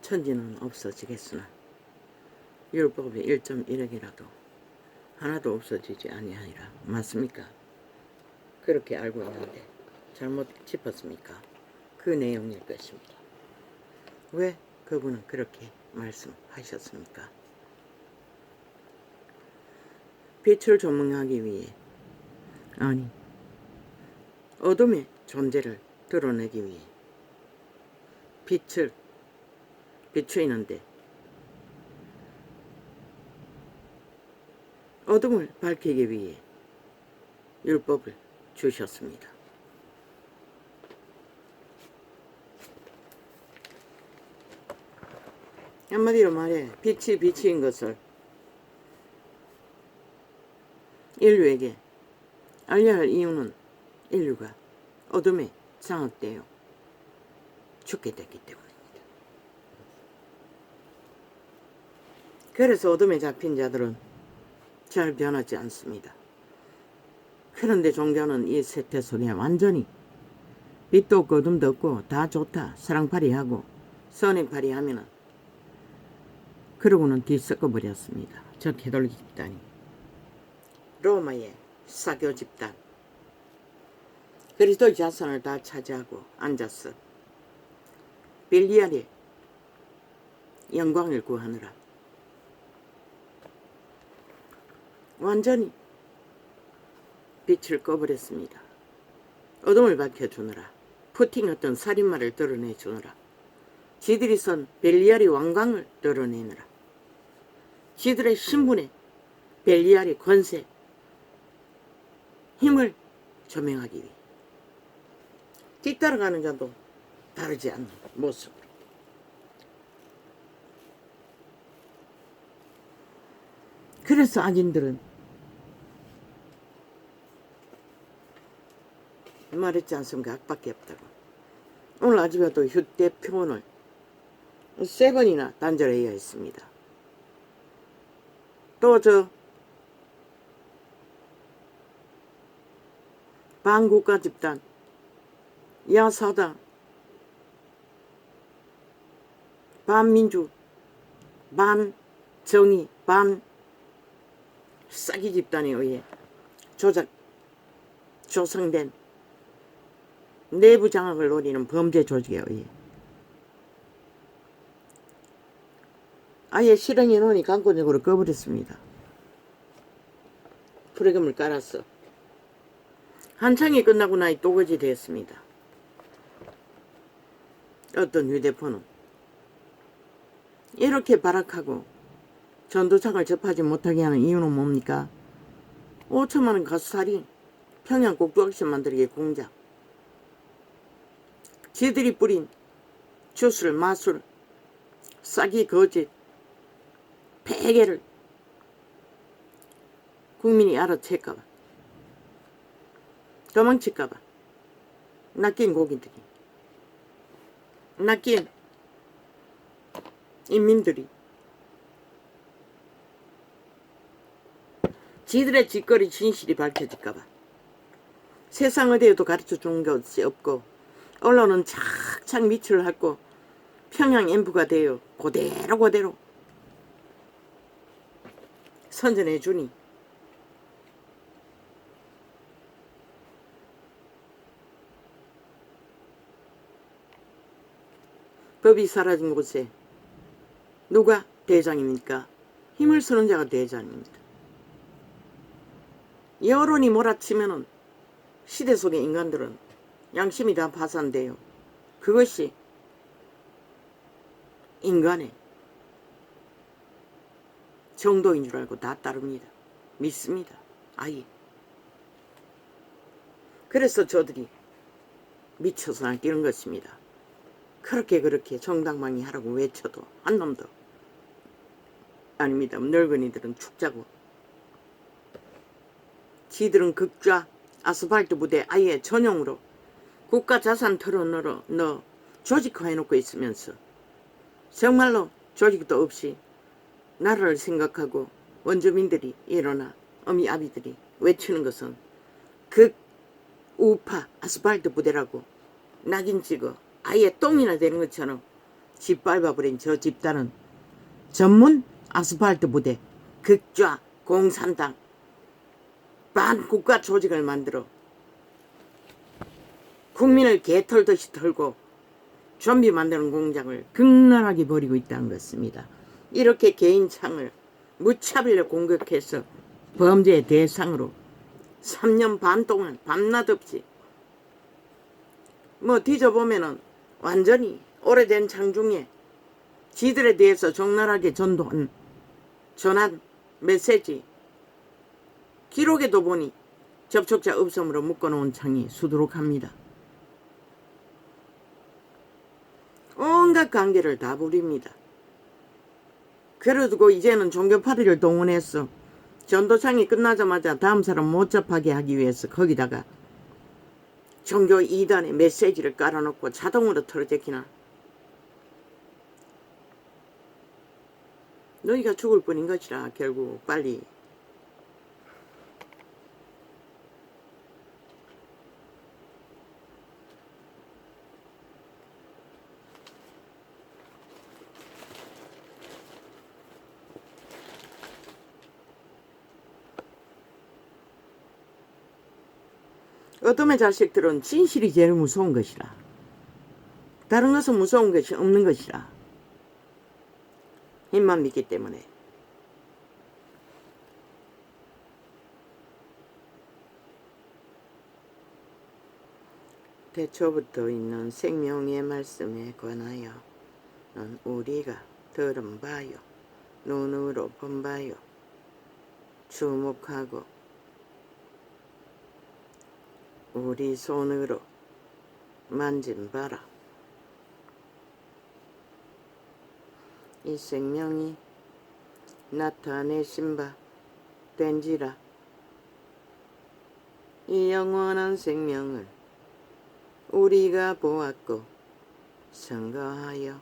천지는 없어지겠으나 율법의 1.1억이라도 하나도 없어지지 아니하리라. 맞습니까? 그렇게 알고 있는데 잘못 짚었습니까? 그 내용일 것입니다. 왜 그분은 그렇게 말씀하셨습니까? 빛을 조명하기 위해, 아니 어둠의 존재를 드러내기 위해 빛을 비추이는데 어둠을 밝히기 위해 율법을 주셨습니다. 한마디로 말해 빛이 빛인 것을 인류에게 알려야 할 이유는 인류가 어둠에 장악되어 죽게 됐기 때문입니다. 그래서 어둠에 잡힌 자들은 잘 변하지 않습니다. 그런데 종교는 이 세태 속에 완전히 빛도 없고 어둠도 없고 다 좋다, 사랑팔이하고 선행팔이하면은 그러고는 뒤섞어버렸습니다. 저 개돌기 집단이, 로마의 사교 집단, 그리스도의 자손을 다 차지하고 앉았어 벨리알의 영광을 구하느라 완전히 빛을 꺼버렸습니다. 어둠을 밝혀주느라, 푸틴 같은 살인마를 드러내주느라, 지들이 선 벨리알의 왕광을 드러내느라, 지들의 신분에 벨리알의 권세, 힘을 조명하기 위해 뒤따라가는 자도 다르지 않는 모습으로 그래서 악인들은 말했지 않습니까? 악밖에 없다고. 오늘 아침에도 휴대폰을 7번이나 단절해야 했습니다. 또 저 반국가 집단, 야사당, 반민주, 반정의, 반싸기 집단에 의해 조성된 내부 장악을 노리는 범죄 조직에 의해 아예 실행해 놓으니 강권적으로 꺼버렸습니다. 프로그램을 깔았어. 한창이 끝나고 나니 또거지 됐습니다. 어떤 휴대폰은 이렇게 발악하고 전도창을 접하지 못하게 하는 이유는 뭡니까? 5천만원 가수 살인, 평양 꼭두각시 만들기 공작, 지들이 뿌린 주술, 마술, 싸기, 거짓, 베개를 국민이 알아챌까봐, 도망칠까봐, 낚인 고기들이, 낚인 인민들이 지들의 짓거리 진실이 밝혀질까봐 세상 어디에도 가르쳐 준 것이 없고 언론은 착착 미치를 핥고 평양 엠프가 되어 그대로 선전해 주니 법이 사라진 곳에 누가 대장입니까? 힘을 쓰는 자가 대장입니다. 여론이 몰아치면은 시대 속의 인간들은 양심이 다 파산돼요. 그것이 인간의 정도인 줄 알고 다 따릅니다. 믿습니다. 아예. 그래서 저들이 미쳐서 날뛰는 것입니다. 그렇게 정당방위 하라고 외쳐도 한 놈도 아닙니다. 늙은이들은 축자고 지들은 극좌 아스팔트 부대 아예 전용으로 국가자산 털어넣어 조직화해놓고 있으면서 정말로 조직도 없이 나라를 생각하고 원주민들이 일어나 어미 아비들이 외치는 것은 극우파 아스팔트 부대라고 낙인 찍어 아예 똥이나 되는 것처럼 짓밟아버린 저 집단은 전문 아스팔트 부대 극좌 공산당 반국가 조직을 만들어 국민을 개털듯이 털고 좀비 만드는 공작을 극렬하게 벌이고 있다는 것입니다. 이렇게 개인 창을 무차별로 공격해서 범죄의 대상으로 3년 반 동안 밤낮 없이 뒤져보면은 완전히 오래된 창 중에 지들에 대해서 적나라하게 전한 메시지 기록에도 보니 접촉자 없음으로 묶어놓은 창이 수두룩합니다. 온갖 관계를 다 부립니다. 그래두고 이제는 종교파리를 동원해서 전도창이 끝나자마자 다음 사람 못 접하게 하기 위해서 거기다가 종교 이단의 메시지를 깔아놓고 자동으로 틀어제키나. 너희가 죽을 뿐인 것이라. 결국 빨리 어둠의 자식들은 진실이 제일 무서운 것이라. 다른 것은 무서운 것이 없는 것이라. 힘만 믿기 때문에. 태초부터 있는 생명의 말씀에 관하여 우리가 들은 바요, 눈으로 본 바요, 주목하고 우리 손으로 만진 바라. 이 생명이 나타내신 바 된지라. 이 영원한 생명을 우리가 보았고 증거하여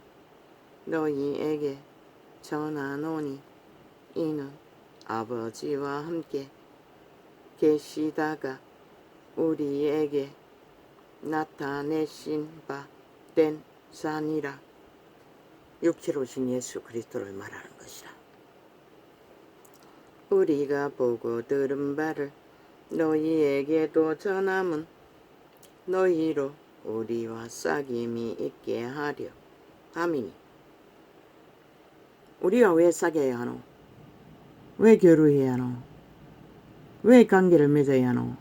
너희에게 전하노니 이는 아버지와 함께 계시다가 우리에게 나타내신 바 된 산이라. 육체로 오신 예수 그리스도를 말하는 것이라. 우리가 보고 들은 바를 너희에게도 전함은 너희로 우리와 싹임이 있게 하려 함이니. 우리가 왜 사귀어야 하노? 왜 교류해야 하노? 왜 관계를 맺어야 하노?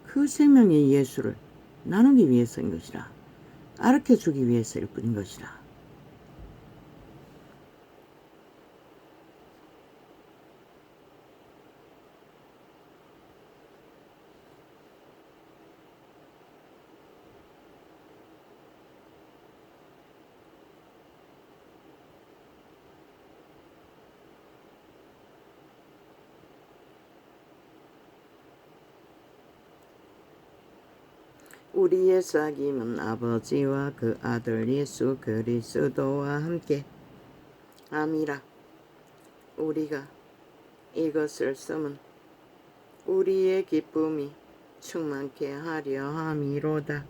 그 생명의 예수를 나누기 위해서인 것이라. 가르쳐주기 위해서일 뿐인 것이라. 우리의 사귐은 아버지와 그 아들 예수 그리스도와 함께 함이라. 우리가 이것을 쓰면 우리의 기쁨이 충만케 하려 함이로다.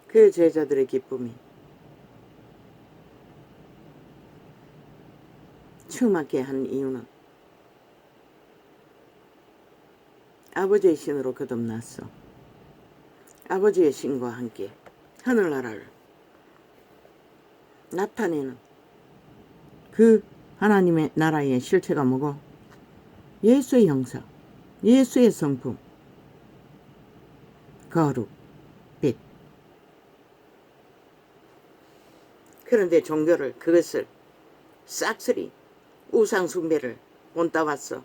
그 제자들의 기쁨이 충만케 한 이유는 아버지의 신으로 거듭났어. 아버지의 신과 함께 하늘나라를 나타내는 그 하나님의 나라의 실체가 뭐고? 예수의 형상, 예수의 성품, 거룩, 빛. 그런데 종교를 그것을 싹쓸이 우상 숭배를 본따왔어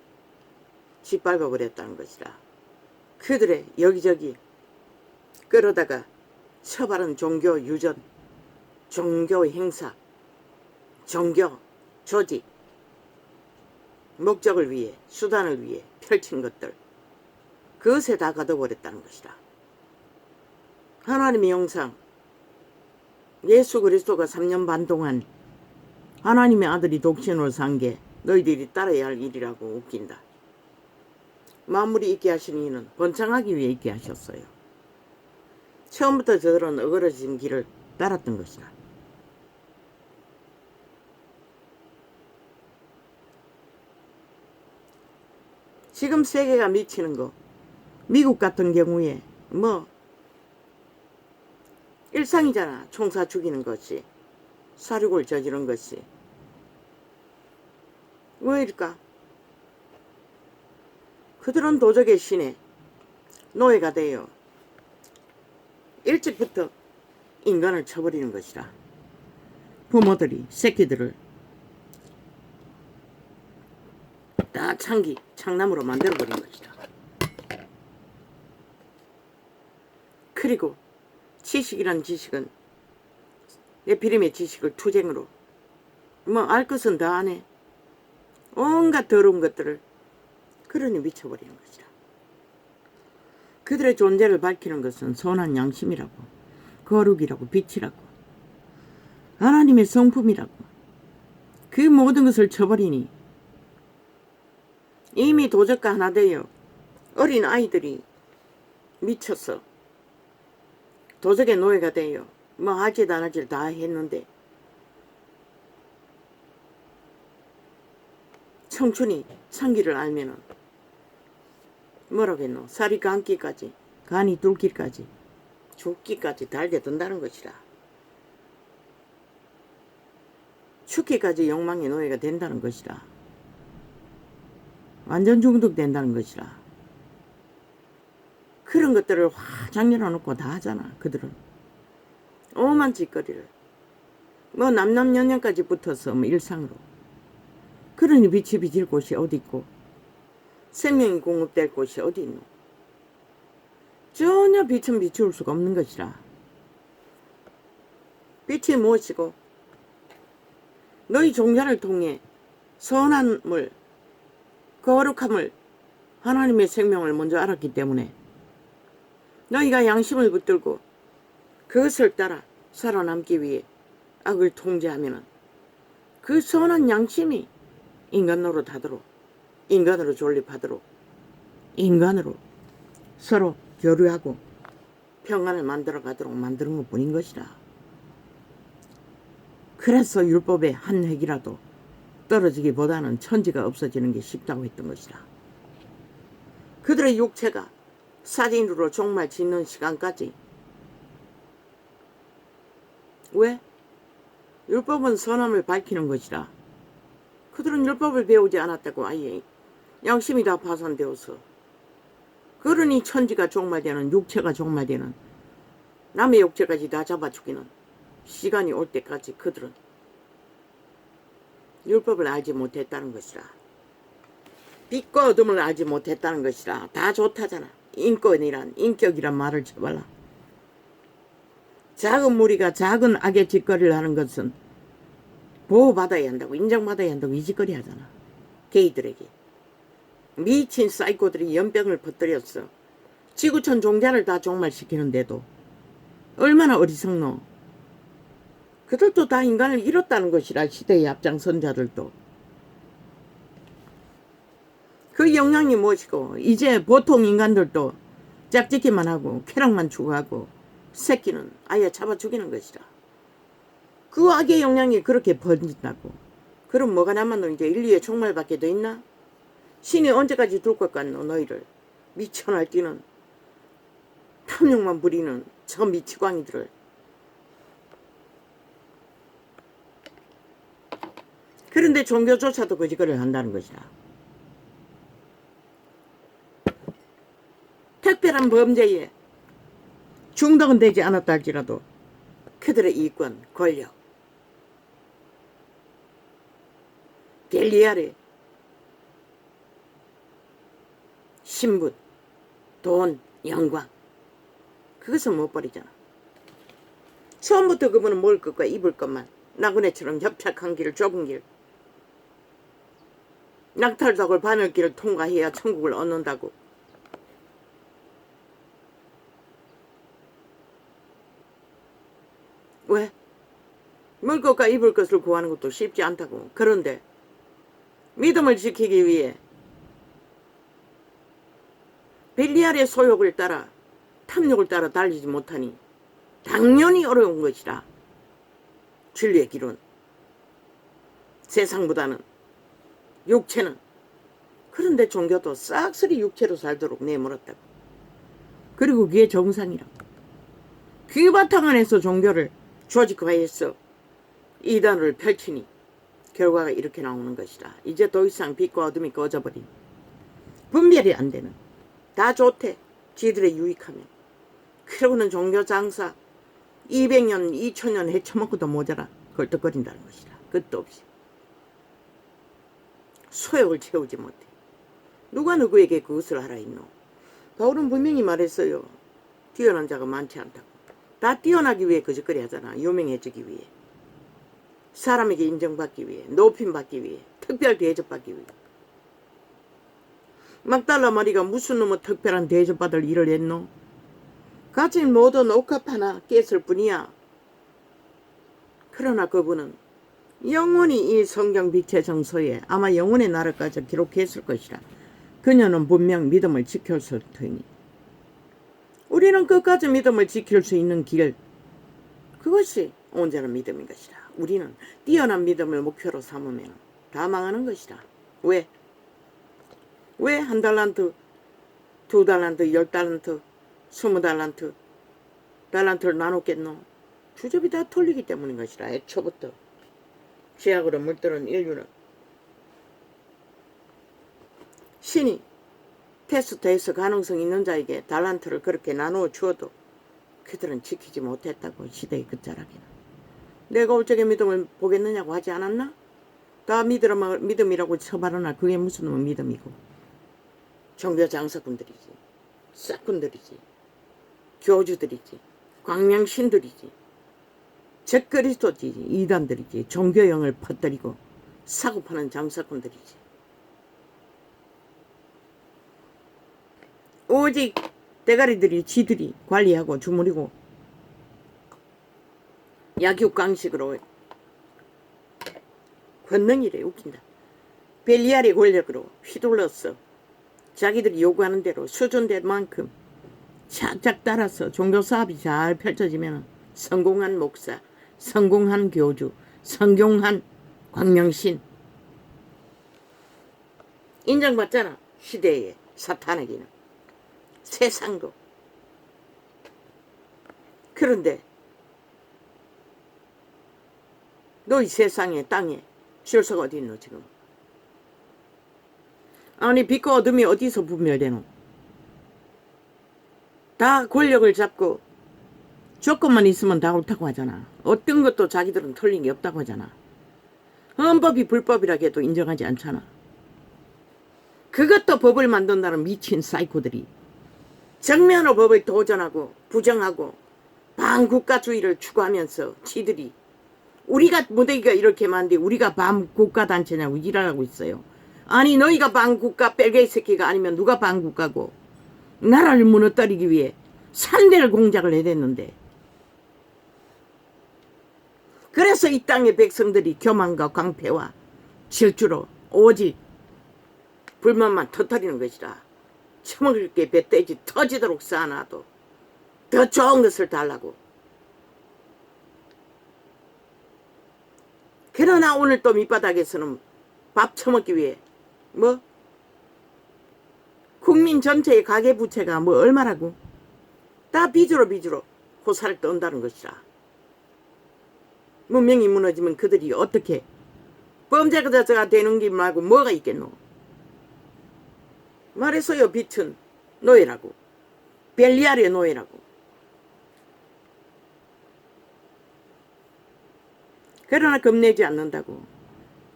짓밟아 버렸다는 것이라. 그들의 여기저기 끌어다가 처바른 종교 유전, 종교 행사, 종교 조직, 목적을 위해, 수단을 위해 펼친 것들, 그것에 다 가둬버렸다는 것이다. 하나님의 형상, 예수 그리스도가 3년 반 동안 하나님의 아들이 독신으로 산 게 너희들이 따라야 할 일이라고 웃긴다. 만물이 있게 하신 이는 번창하기 위해 있게 하셨어요. 처음부터 저들은 어그러진 길을 따랐던 것이다. 지금 세계가 미치는 거, 미국 같은 경우에 뭐 일상이잖아. 총사 죽이는 것이, 사륙을 저지른 것이. 왜일까? 그들은 도적의 신에 노예가 되어 일찍부터 인간을 쳐버리는 것이라. 부모들이 새끼들을 다 창나무로 만들어버린 것이다. 그리고 지식이란 지식은 에피림의 지식을 투쟁으로 뭐 알 것은 다 아네. 온갖 더러운 것들을 그러니 미쳐버리는 것이다. 그들의 존재를 밝히는 것은 선한 양심이라고, 거룩이라고, 빛이라고, 하나님의 성품이라고. 그 모든 것을 쳐버리니 이미 도적과 하나 되어 어린 아이들이 미쳐서 도적의 노예가 되어 뭐 하지도 안 하지를 다 했는데 청춘이 상기를 알면은 뭐라고 했노? 살이 감기까지, 간이 뚫기까지, 죽기까지 달겨든다는 것이라. 죽기까지 욕망의 노예가 된다는 것이라. 완전 중독된다는 것이라. 그런 것들을 장렬해 놓고 다 하잖아. 그들은 오만 짓거리를 뭐 남남년년까지 붙어서 뭐 일상으로. 그러니 빛이 비칠 곳이 어디 있고 생명이 공급될 곳이 어디 있노? 전혀 빛은 비추올 수가 없는 것이라. 빛이 무엇이고 너희 종자를 통해 선함을, 거룩함을, 하나님의 생명을 먼저 알았기 때문에 너희가 양심을 붙들고 그것을 따라 살아남기 위해 악을 통제하면은 그 선한 양심이 인간 노릇하도록, 인간으로 존립하도록, 인간으로 서로 교류하고 평안을 만들어 가도록 만드는 것 뿐인 것이라. 그래서 율법의 한 획이라도 떨어지기보다는 천지가 없어지는 게 쉽다고 했던 것이라. 그들의 육체가 사진으로 종말 짓는 시간까지. 왜? 율법은 선함을 밝히는 것이라. 그들은 율법을 배우지 않았다고. 아예 양심이 다 파산되어서 그러니 천지가 종말되는, 육체가 종말되는, 남의 육체까지 다 잡아 죽이는 시간이 올 때까지 그들은 율법을 알지 못했다는 것이라. 빛과 어둠을 알지 못했다는 것이라. 다 좋다잖아. 인권이란, 인격이란 말을 쳐발라. 작은 무리가 작은 악의 짓거리를 하는 것은 보호받아야 한다고, 인정받아야 한다고 이 짓거리 하잖아. 게이들에게. 미친 사이코들이 연병을 퍼뜨렸어. 지구촌 종자를 다 종말시키는데도 얼마나 어리석노. 그들도 다 인간을 잃었다는 것이라. 시대의 앞장선자들도. 그 영향이 무엇이고 이제 보통 인간들도 짝짓기만 하고 쾌락만 추구하고 새끼는 아예 잡아 죽이는 것이라. 그 악의 영향이 그렇게 번진다고. 그럼 뭐가 남았노? 이제 인류의 종말밖에 더 있나? 신이 언제까지 둘 것 같노? 너희를 미쳐 날뛰는, 탐욕만 부리는 저 미치광이들을. 그런데 종교조차도 그 짓거리를 한다는 것이라. 특별한 범죄에 중독은 되지 않았다 할지라도 그들의 이권, 권력, 갤리아르, 신분, 돈, 영광, 그것은 못 버리잖아. 처음부터 그분은 먹을 것과 입을 것만, 나그네처럼 협착한 길, 좁은 길, 낙탈덕을 바늘길을 통과해야 천국을 얻는다고. 왜? 먹을 것과 입을 것을 구하는 것도 쉽지 않다고. 그런데 믿음을 지키기 위해 벨리알의 소욕을 따라 탐욕을 따라 달리지 못하니 당연히 어려운 것이라. 진리의 길은 세상보다는 육체는. 그런데 종교도 싹쓸이 육체로 살도록 내몰았다고. 그리고 그게 정상이라고. 그 바탕 안에서 종교를 조직화해서 이단을 펼치니 결과가 이렇게 나오는 것이다. 이제 더 이상 빛과 어둠이 꺼져버린, 분별이 안 되는, 다 좋대 지들의 유익하면. 그러고는 종교 장사 200년 2000년 헤쳐먹고도 모자라 걸떡거린다는 것이다. 끝도 없이 소욕을 채우지 못해. 누가 누구에게 그것을 하라 했노? 바울은 분명히 말했어요. 뛰어난 자가 많지 않다고. 다 뛰어나기 위해 거짓거리 하잖아. 유명해지기 위해, 사람에게 인정받기 위해, 높임받기 위해, 특별 대접받기 위해. 막달라 마리가 무슨 놈의 특별한 대접받을 일을 했노? 가진 모든 옥합 하나 깼을 뿐이야. 그러나 그분은 영원히 이 성경 빛의 정서에 아마 영원의 나라까지 기록했을 것이라. 그녀는 분명 믿음을 지켰을 테니 우리는 끝까지 믿음을 지킬 수 있는 길, 그것이 온전한 믿음인 것이다. 우리는 뛰어난 믿음을 목표로 삼으면 다 망하는 것이다. 왜? 왜 1달란트, 2달란트, 10달란트, 20달란트, 달란트를 나눴겠노? 주접이 다 틀리기 때문인 것이라. 애초부터 죄악으로 물들은 인류는 신이 테스트해서 가능성 있는 자에게 달란트를 그렇게 나누어 주어도 그들은 지키지 못했다고. 시대의 끝자락에는 내가 올 적에 믿음을 보겠느냐고 하지 않았나? 다 믿음이라고 쳐발하나 그게 무슨 놈의 믿음이고. 종교 장사꾼들이지, 싹꾼들이지, 교주들이지, 광명신들이지, 적그리스도지, 이단들이지, 종교형을 퍼뜨리고 사고파는 장사꾼들이지. 오직 대가리들이 지들이 관리하고 주무리고 약육강식으로 권능이래. 웃긴다. 벨리알의 권력으로 휘둘렀어. 자기들이 요구하는 대로 수준된 만큼 착착 따라서 종교사업이 잘 펼쳐지면 성공한 목사, 성공한 교주, 성공한 광명신 인정받잖아. 시대의 사탄에게는, 세상도. 그런데 너희 세상에 땅에 질서가 어디 있노 지금? 아니 빛과 어둠이 어디서 분별되노? 다 권력을 잡고 조건만 있으면 다 옳다고 하잖아. 어떤 것도 자기들은 틀린 게 없다고 하잖아. 헌법이 불법이라고 해도 인정하지 않잖아. 그것도 법을 만든다는 미친 사이코들이 정면으로 법을 도전하고 부정하고 반국가주의를 추구하면서 지들이 우리가 무대기가 이렇게 많은데 우리가 반국가단체냐고 일하고 있어요. 아니 너희가 반국가 뺄개이 새끼가 아니면 누가 반국가고. 나라를 무너뜨리기 위해 3대를 공작을 해댔는데. 그래서 이 땅의 백성들이 교만과 광패와 질주로 오직 불만만 터뜨리는 것이라. 처먹을 게 배떼지 터지도록 쌓아놔도 더 좋은 것을 달라고. 그러나 오늘 또 밑바닥에서는 밥 처먹기 위해 뭐 국민 전체의 가계부채가 뭐 얼마라고 다 빚으로 호사를 떤다는 것이라. 문명이 무너지면 그들이 어떻게 범죄자가 되는 게 말고 뭐가 있겠노? 말했어요. 빛은 노예라고, 벨리알의 노예라고. 그러나 겁내지 않는다고.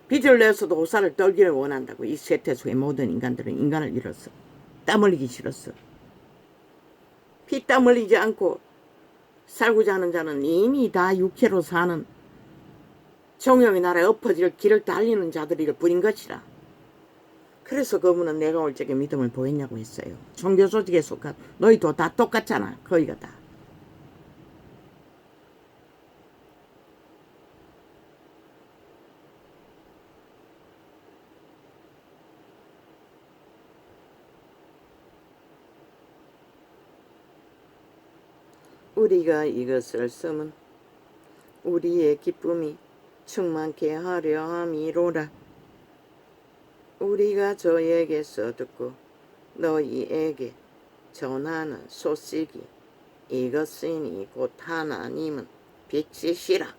빚을 내서도 호사를 떨기를 원한다고. 이 세태속의 모든 인간들은 인간을 잃었어. 땀 흘리기 싫었어. 피땀 흘리지 않고 살고자 하는 자는 이미 다 육체로 사는 정령의 나라에 엎어질 길을 달리는 자들일 뿐인 것이라. 그래서 그분은 내가 올 적에 믿음을 보였냐고 했어요. 종교 조직에 속한 너희도 다 똑같잖아. 거기가 다. 우리가 이것을 쓰면 우리의 기쁨이 충만케 하려 함이로라. 우리가 저에게서 듣고 너희에게 전하는 소식이 이것이니 곧 하나님은 빛이시라.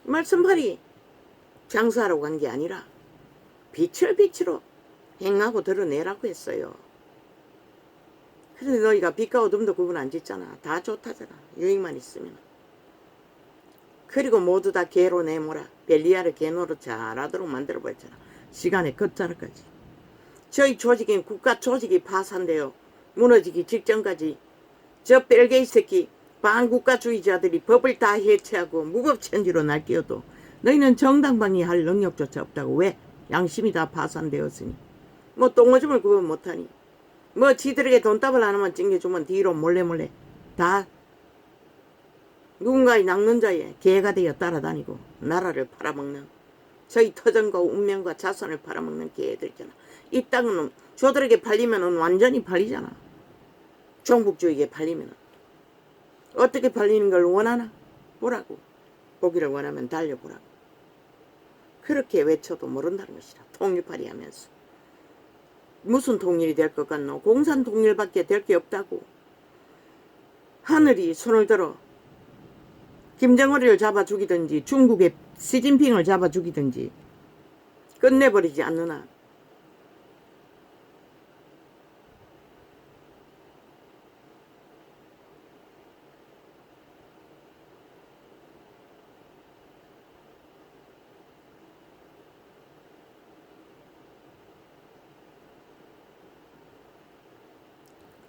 말씀팔이 장사하러 간 게 아니라 빛을 빛으로 행하고 드러내라고 했어요. 그런데 너희가 빛과 어둠도 구분 안 짓잖아. 다 좋다잖아. 유익만 있으면. 그리고 모두 다 개로 내모라. 벨리알을 개노로 잘하도록 만들어버렸잖아. 시간의 끝자락까지. 저희 조직인 국가 조직이 파산되어 무너지기 직전까지 저 벨게이 새끼 반국가주의자들이 법을 다 해체하고 무법천지로 날뛰어도 너희는 정당방위 할 능력조차 없다고. 왜? 양심이 다 파산되었으니. 뭐 똥오줌을 구분 못하니. 뭐 지들에게 돈답을 하나만 찡겨주면 뒤로 몰래 다 누군가의 낚는자에 개가 되어 따라다니고 나라를 팔아먹는 저희 터전과 운명과 자손을 팔아먹는 개들이잖아. 이 땅은 저들에게 팔리면 완전히 팔리잖아. 종북주의에 팔리면 어떻게 팔리는 걸 원하나? 보라고. 보기를 원하면 달려보라고. 그렇게 외쳐도 모른다는 것이다. 통일팔이 하면서. 무슨 통일이 될 것 같노? 공산 통일밖에 될 게 없다고. 하늘이 손을 들어 김정은을 잡아 죽이든지 중국의 시진핑을 잡아 죽이든지 끝내버리지 않느나.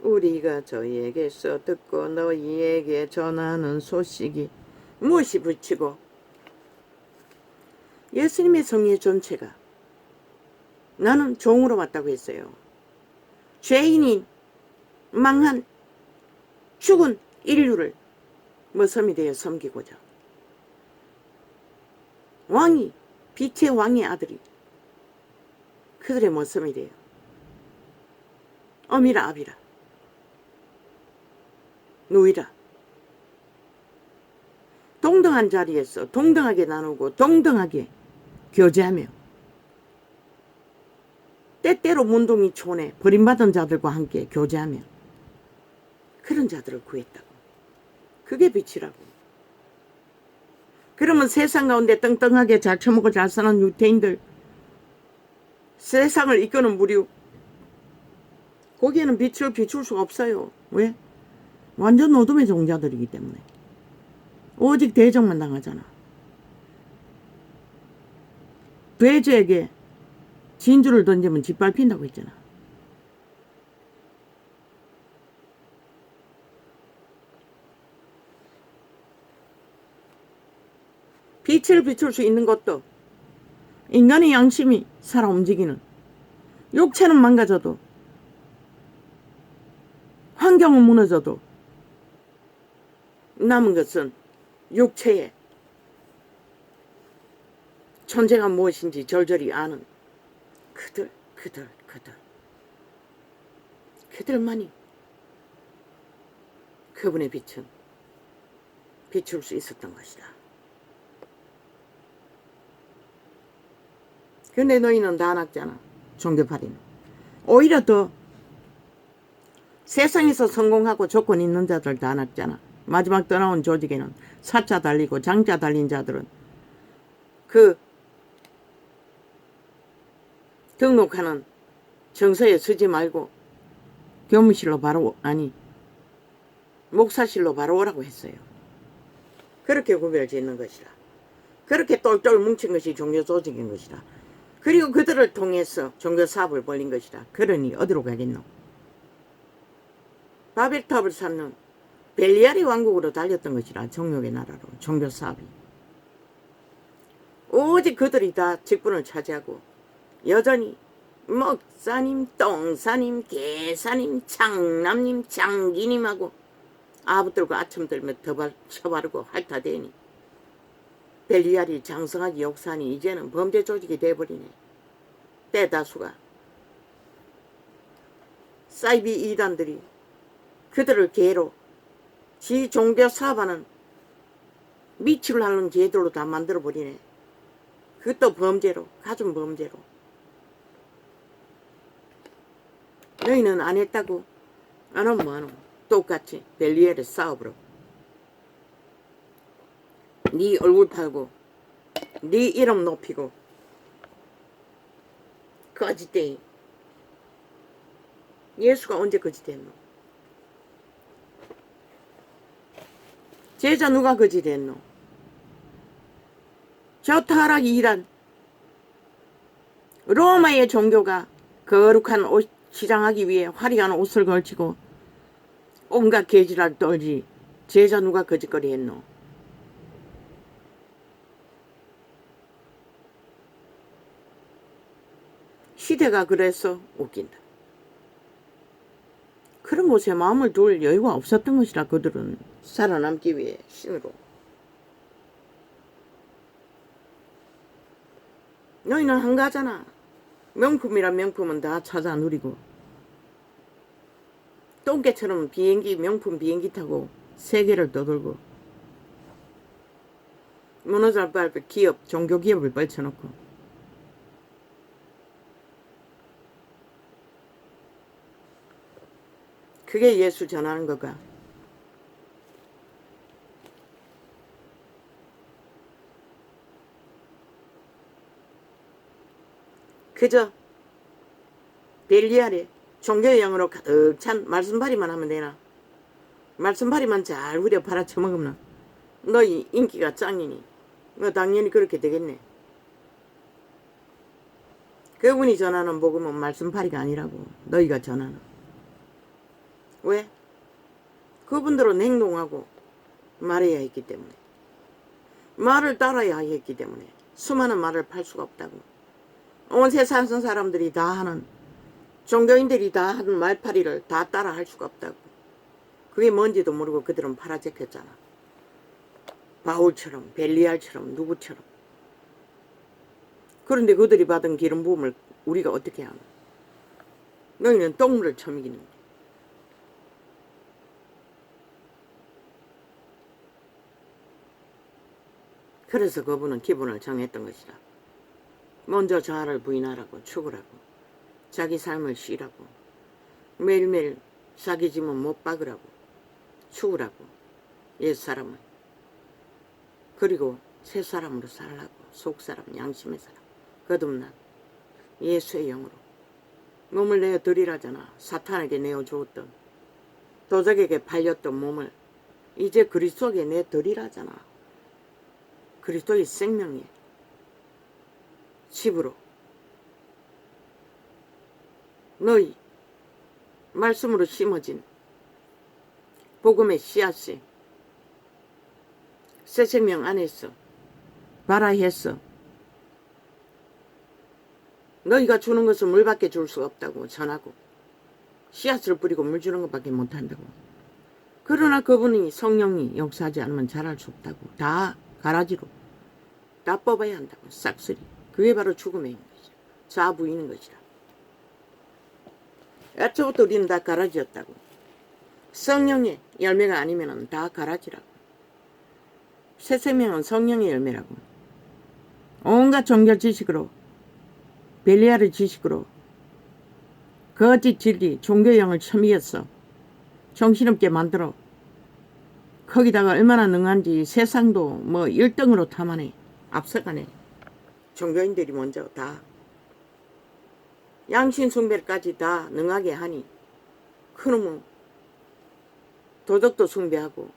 우리가 저희에게서 듣고 너희에게 전하는 소식이 무엇이 붙이고 예수님의 성의 전체가 나는 종으로 왔다고 했어요. 죄인인 망한 죽은 인류를 머섬이 되어 섬기고자. 왕이 빛의 왕의 아들이 그들의 머섬이 되어 어미라 아비라 누이라 동등한 자리에서 동등하게 나누고 동등하게 교제하며 때때로 문둥이 촌에 버림받은 자들과 함께 교제하며 그런 자들을 구했다고. 그게 빛이라고. 그러면 세상 가운데 떵떵하게 잘 처먹고 잘 사는 유태인들, 세상을 이끄는 무리우, 거기에는 빛을 비출 수가 없어요. 왜? 완전 어둠의 종자들이기 때문에. 오직 대적만 당하잖아. 돼지에게 진주를 던지면 짓밟힌다고 했잖아. 빛을 비출 수 있는 것도 인간의 양심이 살아 움직이는, 육체는 망가져도 환경은 무너져도 남은 것은 육체의 존재가 무엇인지 절절히 아는 그들만이 그분의 빛은 비출 수 있었던 것이다. 근데 너희는 다 낙잖아. 종교팔이는. 오히려 더 세상에서 성공하고 조건 있는 자들 다 낙잖아. 마지막 떠나온 조직에는 사자 달리고 장자 달린 자들은 그 등록하는 정서에 서지 말고 교무실로 바로 목사실로 바로 오라고 했어요. 그렇게 구별을 짓는 것이라. 그렇게 똘똘 뭉친 것이 종교 조직인 것이라. 그리고 그들을 통해서 종교 사업을 벌린 것이라. 그러니 어디로 가겠노? 바벨탑을 쌓는 벨리알의 왕국으로 달렸던 것이라. 정욕의 나라로. 종교 사업이. 오직 그들이 다 직분을 차지하고 여전히 먹사님, 똥사님, 개사님, 장남님, 장기님하고 아부들고 아첨 들며 쳐바르고 핥아대니 벨리알이 장성하기 역사니 이제는 범죄 조직이 돼버리네. 대다수가 사이비 이단들이 그들을 개로 지 종교 사업하는 미치를 하는 개들로 다 만들어버리네. 그것도 범죄로, 가중 범죄로. 너희는 안 했다고? 안 하면 뭐하노? 똑같이 벨리엘의 사업으로. 네 얼굴 팔고 네 이름 높이고 거짓대이. 예수가 언제 거짓했노? 제자 누가 거짓했노? 저 타락이 일한 로마의 종교가 거룩한 옷 시장하기 위해 화려한 옷을 걸치고 온갖 개지랄 떨지. 제자 누가 거짓거리 했노? 시대가 그래서 웃긴다. 그런 곳에 마음을 둘 여유가 없었던 것이라 그들은 살아남기 위해 신으로. 너희는 한가하잖아. 명품이란 명품은 다 찾아 누리고 똥개처럼 비행기 명품 비행기 타고 세계를 떠돌고 무너질 뻔할 기업 종교 기업을 펼쳐놓고 그게 예수 전하는 거가. 그저 벨리알에 종교의 영으로 가득 찬 말씀파리만 하면 되나? 말씀파리만 잘 후려 팔아 처먹으면 너희 인기가 짱이니 너 당연히 그렇게 되겠네. 그분이 전하는 복음은 말씀파리가 아니라고. 너희가 전하는. 왜? 그분들은 행동하고 말해야 했기 때문에, 말을 따라야 했기 때문에 수많은 말을 팔 수가 없다고. 온 세상 사람들이 다 하는, 종교인들이 다 하는 말파리를 다 따라 할 수가 없다고. 그게 뭔지도 모르고 그들은 팔아제꼈잖아. 바울처럼 벨리알처럼 누구처럼. 그런데 그들이 받은 기름 부음을 우리가 어떻게 하노? 너희는 똥물을 처먹이는 거야. 그래서 그분은 기분을 정했던 것이다. 먼저 자아를 부인하라고, 죽으라고, 자기 삶을 쉬라고, 매일매일 자기 짐은 못 박으라고, 죽으라고, 옛사람을. 그리고 새 사람으로 살라고, 속사람, 양심의 사람, 거듭난 예수의 영으로 몸을 내어 드리라잖아. 사탄에게 내어주었던, 도적에게 팔렸던 몸을 이제 그리스도에게 내 드리라잖아. 그리스도의 생명의 집으로 너희 말씀으로 심어진 복음의 씨앗이 새 생명 안에서 발화해서 너희가 주는 것은 물밖에 줄 수가 없다고 전하고 씨앗을 뿌리고 물 주는 것밖에 못한다고. 그러나 그분이 성령이 역사하지 않으면 잘할 수 없다고. 다 가라지로 다 뽑아야 한다고. 싹쓸이. 그게 바로 죽음의 것이다. 자부이는 것이다. 애초부터 우리는 다 가라지였다고. 성령의 열매가 아니면 다 가라지라고. 새 생명은 성령의 열매라고. 온갖 종교 지식으로, 벨리알의 지식으로 거짓 진리 종교형을 처미했어. 정신없게 만들어. 거기다가 얼마나 능한지 세상도 뭐 1등으로 탐하네. 앞서가네. 종교인들이 먼저 다 양신 숭배까지 다 능하게 하니 그놈은 도덕도 숭배하고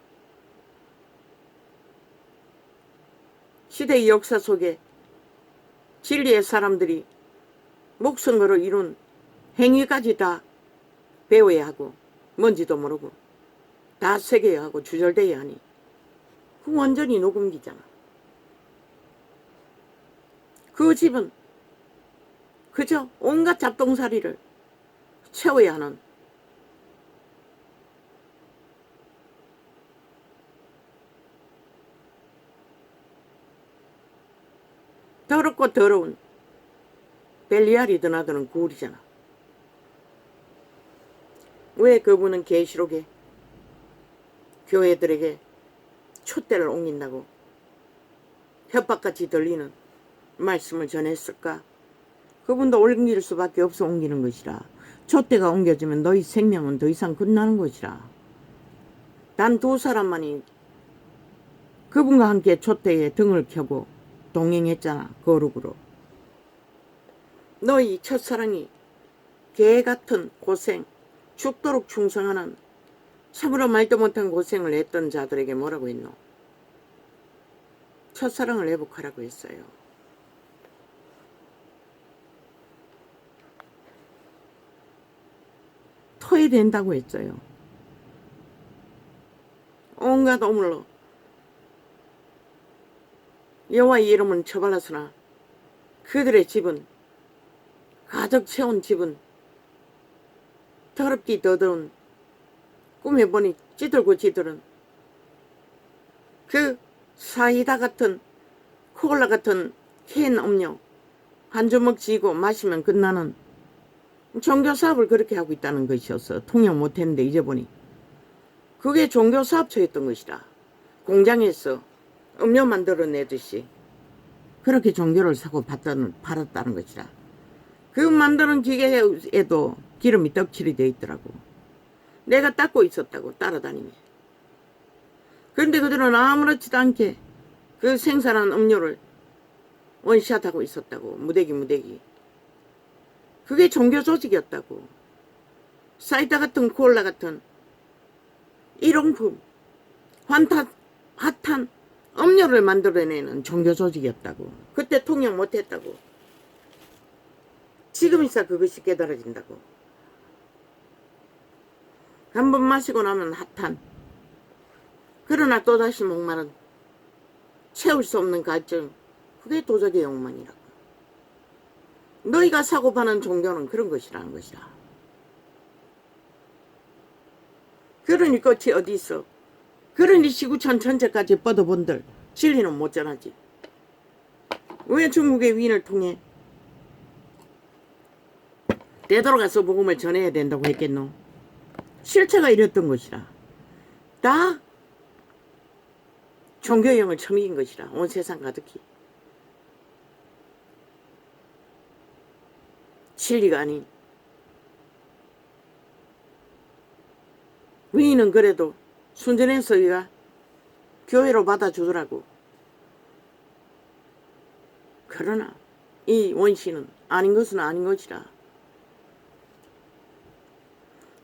시대의 역사 속에 진리의 사람들이 목숨 걸어 이룬 행위까지 다 배워야 하고 뭔지도 모르고 다 새겨야 하고 주절돼야 하니 그 완전히 녹음기잖아. 그 집은 그저 온갖 잡동사리를 채워야 하는 더럽고 더러운 벨리알이 드나드는 굴이잖아. 왜 그분은 계시록에 교회들에게 촛대를 옮긴다고 협박같이 들리는 말씀을 전했을까? 그분도 옮길 수밖에 없어 옮기는 것이라. 촛대가 옮겨지면 너희 생명은 더 이상 끝나는 것이라. 단 두 사람만이 그분과 함께 촛대에 등을 켜고 동행했잖아. 거룩으로. 너희 첫사랑이 개같은 고생, 죽도록 충성하는 참으로 말도 못한 고생을 했던 자들에게 뭐라고 했노? 첫사랑을 회복하라고 했어요. 토해낸다고 했어요. 온갖 오물로 여호와의 이름은 처발랐으나 그들의 집은 가득 채운 집은 더럽디 더더운 꿈에 보니 찌들고 지들은 그 사이다 같은 콜라 같은 캔 음료 한 주먹 쥐고 마시면 끝나는 종교사업을 그렇게 하고 있다는 것이었어. 통역 못했는데 이제 보니 그게 종교사업처였던 것이라. 공장에서 음료 만들어내듯이 그렇게 종교를 사고 팔았다는 것이라. 그 만드는 기계에도 기름이 떡칠이 되어 있더라고. 내가 닦고 있었다고 따라다니며. 그런데 그들은 아무렇지도 않게 그 생산한 음료를 원샷하고 있었다고. 무대기. 그게 종교 조직이었다고. 사이다 같은 콜라 같은 일용품, 핫한 음료를 만들어내는 종교 조직이었다고. 그때 통역 못했다고. 지금 있어 그것이 깨달아진다고. 한번 마시고 나면 핫한, 그러나 또다시 목마른 채울 수 없는 갈증, 그게 도적의 욕망이라고. 너희가 사고 파는 종교는 그런 것이라는 것이라. 그러니 끝이 어디 있어? 그러니 지구촌 전체까지 뻗어본들 진리는 못 전하지. 왜 중국의 위인을 통해 되돌아가서 복음을 전해야 된다고 했겠노? 실체가 이랬던 것이라. 다 종교형을 처먹인 것이라. 온 세상 가득히. 진리가 아닌. 위인은 그래도 순전해서 우리가 교회로 받아주더라고. 그러나 이 원신은 아닌 것은 아닌 것이라.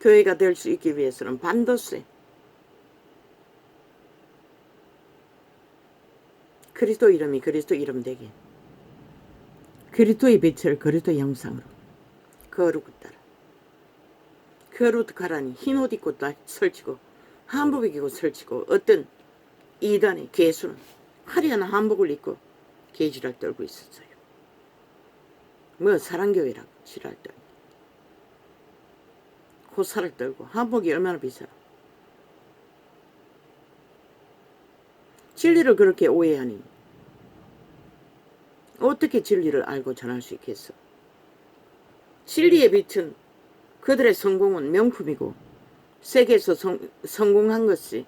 교회가 될 수 있기 위해서는 반드시 그리스도 이름이 그리스도 이름 되게, 그리스도의 빛을 그리스도의 형상으로 거룩을 따라 거룩하라니 흰 옷 입고 설치고 한복 입고 설치고 어떤 이단의 괴수는 화려한 한복을 입고 개지랄 떨고 있었어요. 뭐 사랑교회라고 지랄 떨고 호사를 떨고 한복이 얼마나 비싸라. 진리를 그렇게 오해하니 어떻게 진리를 알고 전할 수 있겠어? 진리의 빛은 그들의 성공은 명품이고 세계에서 성공한 것이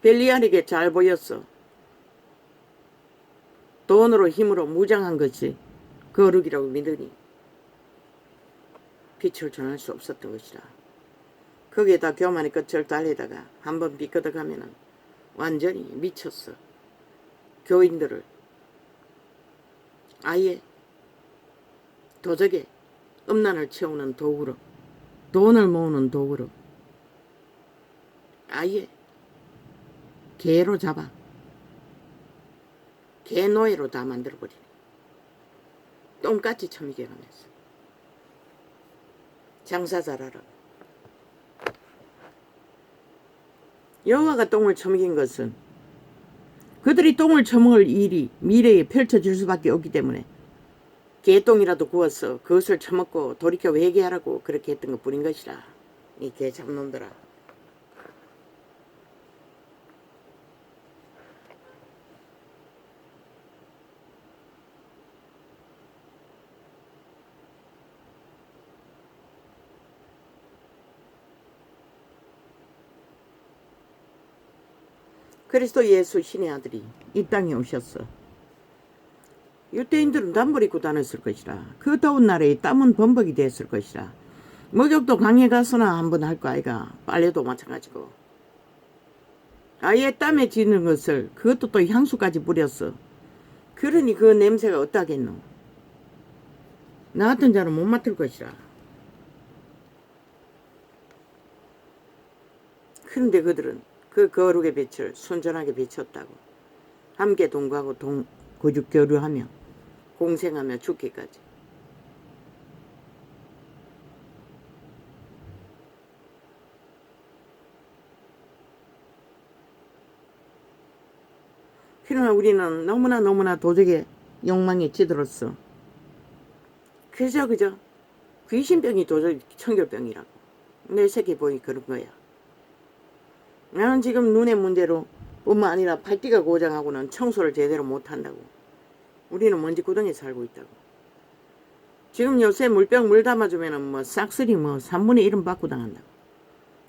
벨리알에게 잘 보였어. 돈으로 힘으로 무장한 것이 거룩이라고 믿으니 빛을 전할 수 없었던 것이라. 거기에다 교만의 끝을 달리다가 한번 비껴들어가면은 완전히 미쳤어. 교인들을 아예 도적의 음란을 채우는 도구로, 돈을 모으는 도구로 아예 개로 잡아 개노예로 다 만들어버리네. 똥같이 처먹여가면서 장사 잘하라고. 여호와가 똥을 처먹인 것은 그들이 똥을 처먹을 일이 미래에 펼쳐질 수밖에 없기 때문에 개똥이라도 구워서 그것을 처먹고 돌이켜 회개하라고 그렇게 했던 것뿐인 것이라. 이 개 잡놈들아. 그리스도 예수 신의 아들이 이 땅에 오셨어. 유대인들은 단벌 입고 다녔을 것이라. 그 더운 날에 땀은 범벅이 됐을 것이라. 목욕도 강에 가서나 한번 할 거 아이가. 빨래도 마찬가지고. 아예 땀에 지는 것을 그것도 또 향수까지 뿌렸어. 그러니 그 냄새가 어떠하겠노. 나 같은 자는 못 맡을 것이라. 그런데 그들은 그 거룩의 빛을 순전하게 비췄다고. 함께 동거하고 교류하며 공생하며 죽기까지. 그러나 우리는 너무나 도적의 욕망에 찌들었어. 그저 귀신병이 도적 청결병이라고. 내 새끼 보이 그런 거야. 나는 지금 눈의 문제로 뿐만 아니라 팔띠가 고장하고는 청소를 제대로 못한다고. 우리는 먼지 구덩이에 살고 있다고. 지금 요새 물병 물 담아주면은 뭐 싹쓸이 뭐 3분의 1은 받고 당한다고.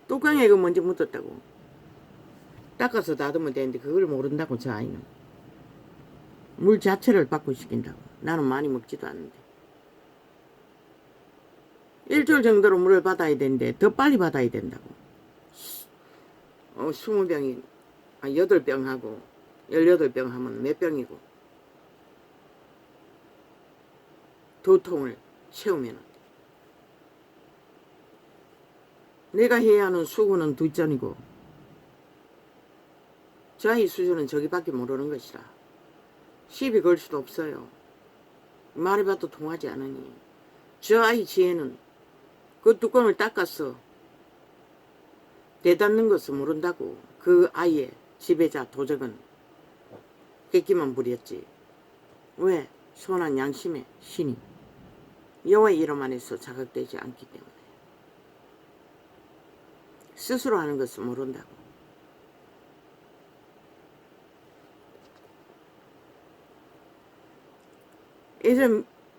뚜껑에 그 먼지 묻었다고. 닦아서 닫으면 되는데 그걸 모른다고. 저 아이는 물 자체를 바꾸 시킨다고. 나는 많이 먹지도 않는데 일주일 정도로 물을 받아야 되는데 더 빨리 받아야 된다고. 20병이 8병 하고 18병 하면 몇 병이고 2통을 채우면 내가 해야 하는 수고는 뒷전이고 저 아이 수준은 저기밖에 모르는 것이라. 시비 걸 수도 없어요. 말해봐도 통하지 않으니. 저 아이 지혜는 그 뚜껑을 닦아서 대닫는 것을 모른다고. 그 아이의 지배자 도적은 객기만 부렸지. 왜? 선한 양심의 신이 여호와의 이름 안에서 자극되지 않기 때문에. 스스로 하는 것을 모른다고. 이제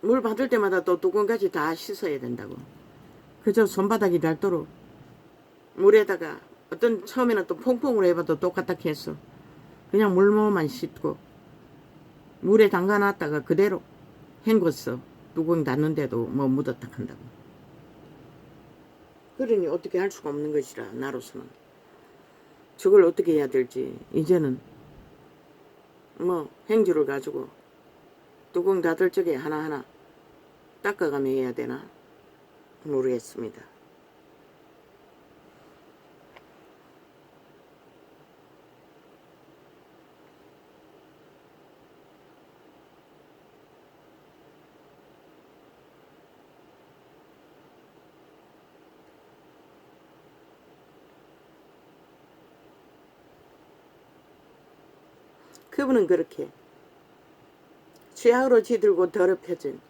물 받을 때마다 또 뚜껑까지 다 씻어야 된다고. 그저 손바닥이 닳도록 물에다가 어떤 처음에는 또 퐁퐁으로 해봐도 똑같다 했어. 그냥 물모만 씻고 물에 담가놨다가 그대로 헹궜어. 뚜껑 닫는데도 뭐 묻었다 한다고. 그러니 어떻게 할 수가 없는 것이라. 나로서는 저걸 어떻게 해야 될지 이제는 뭐 행주를 가지고 뚜껑 닫을 적에 하나하나 닦아가며 해야 되나 모르겠습니다. 그분은 그렇게 죄악으로 지들고 더럽혀진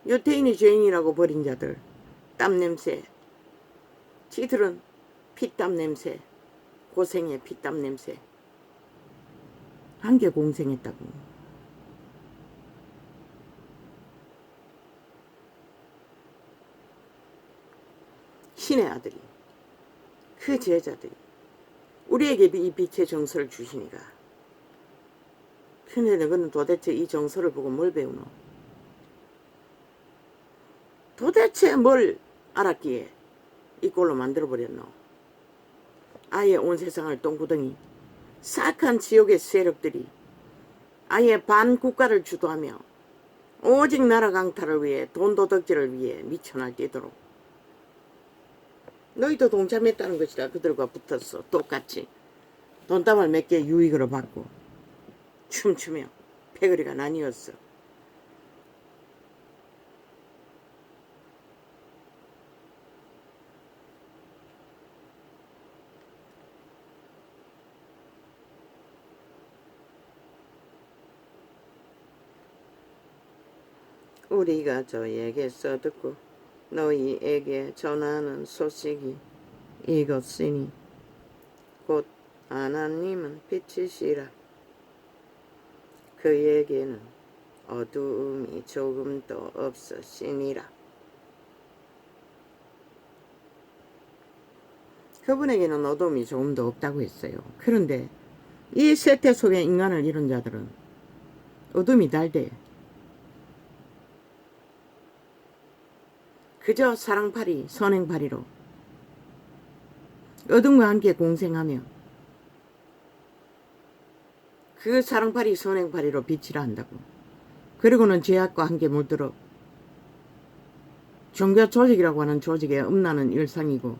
유태인이 죄인이라고 버린 자들, 땀냄새, 지들은 피땀 냄새, 고생의 피땀 냄새, 함께 공생했다고. 신의 아들이, 그 제자들이 우리에게 이 빛의 정서를 주시니까. 근데 너는 도대체 이 정서를 보고 뭘 배우노? 도대체 뭘 알았기에 이 꼴로 만들어버렸노? 아예 온 세상을 똥구덩이, 사악한 지옥의 세력들이 아예 반 국가를 주도하며 오직 나라 강탈을 위해 돈도덕질을 위해 미쳐날 뛰도록. 너희도 동참했다는 것이라. 그들과 붙었어. 똑같이 돈다발 몇 개 유익으로 받고 춤추며 패거리가 나뉘었어. 우리가 저에게서 듣고 너희에게 전하는 소식이 이것이니 곧 하나님은 빛이시라. 그에게는 어두움이 조금도 없으시니라. 그분에게는 어두움이 조금도 없다고 했어요. 그런데 이 세태 속에 인간을 잃은 자들은 어둠이 달대 그저 사랑팔이 선행팔이로 어둠과 함께 공생하며 그 사랑팔이 선행팔이로 빛이라 한다고. 그리고는 죄악과 함께 물들어 종교 조직이라고 하는 조직에 음란은 일상이고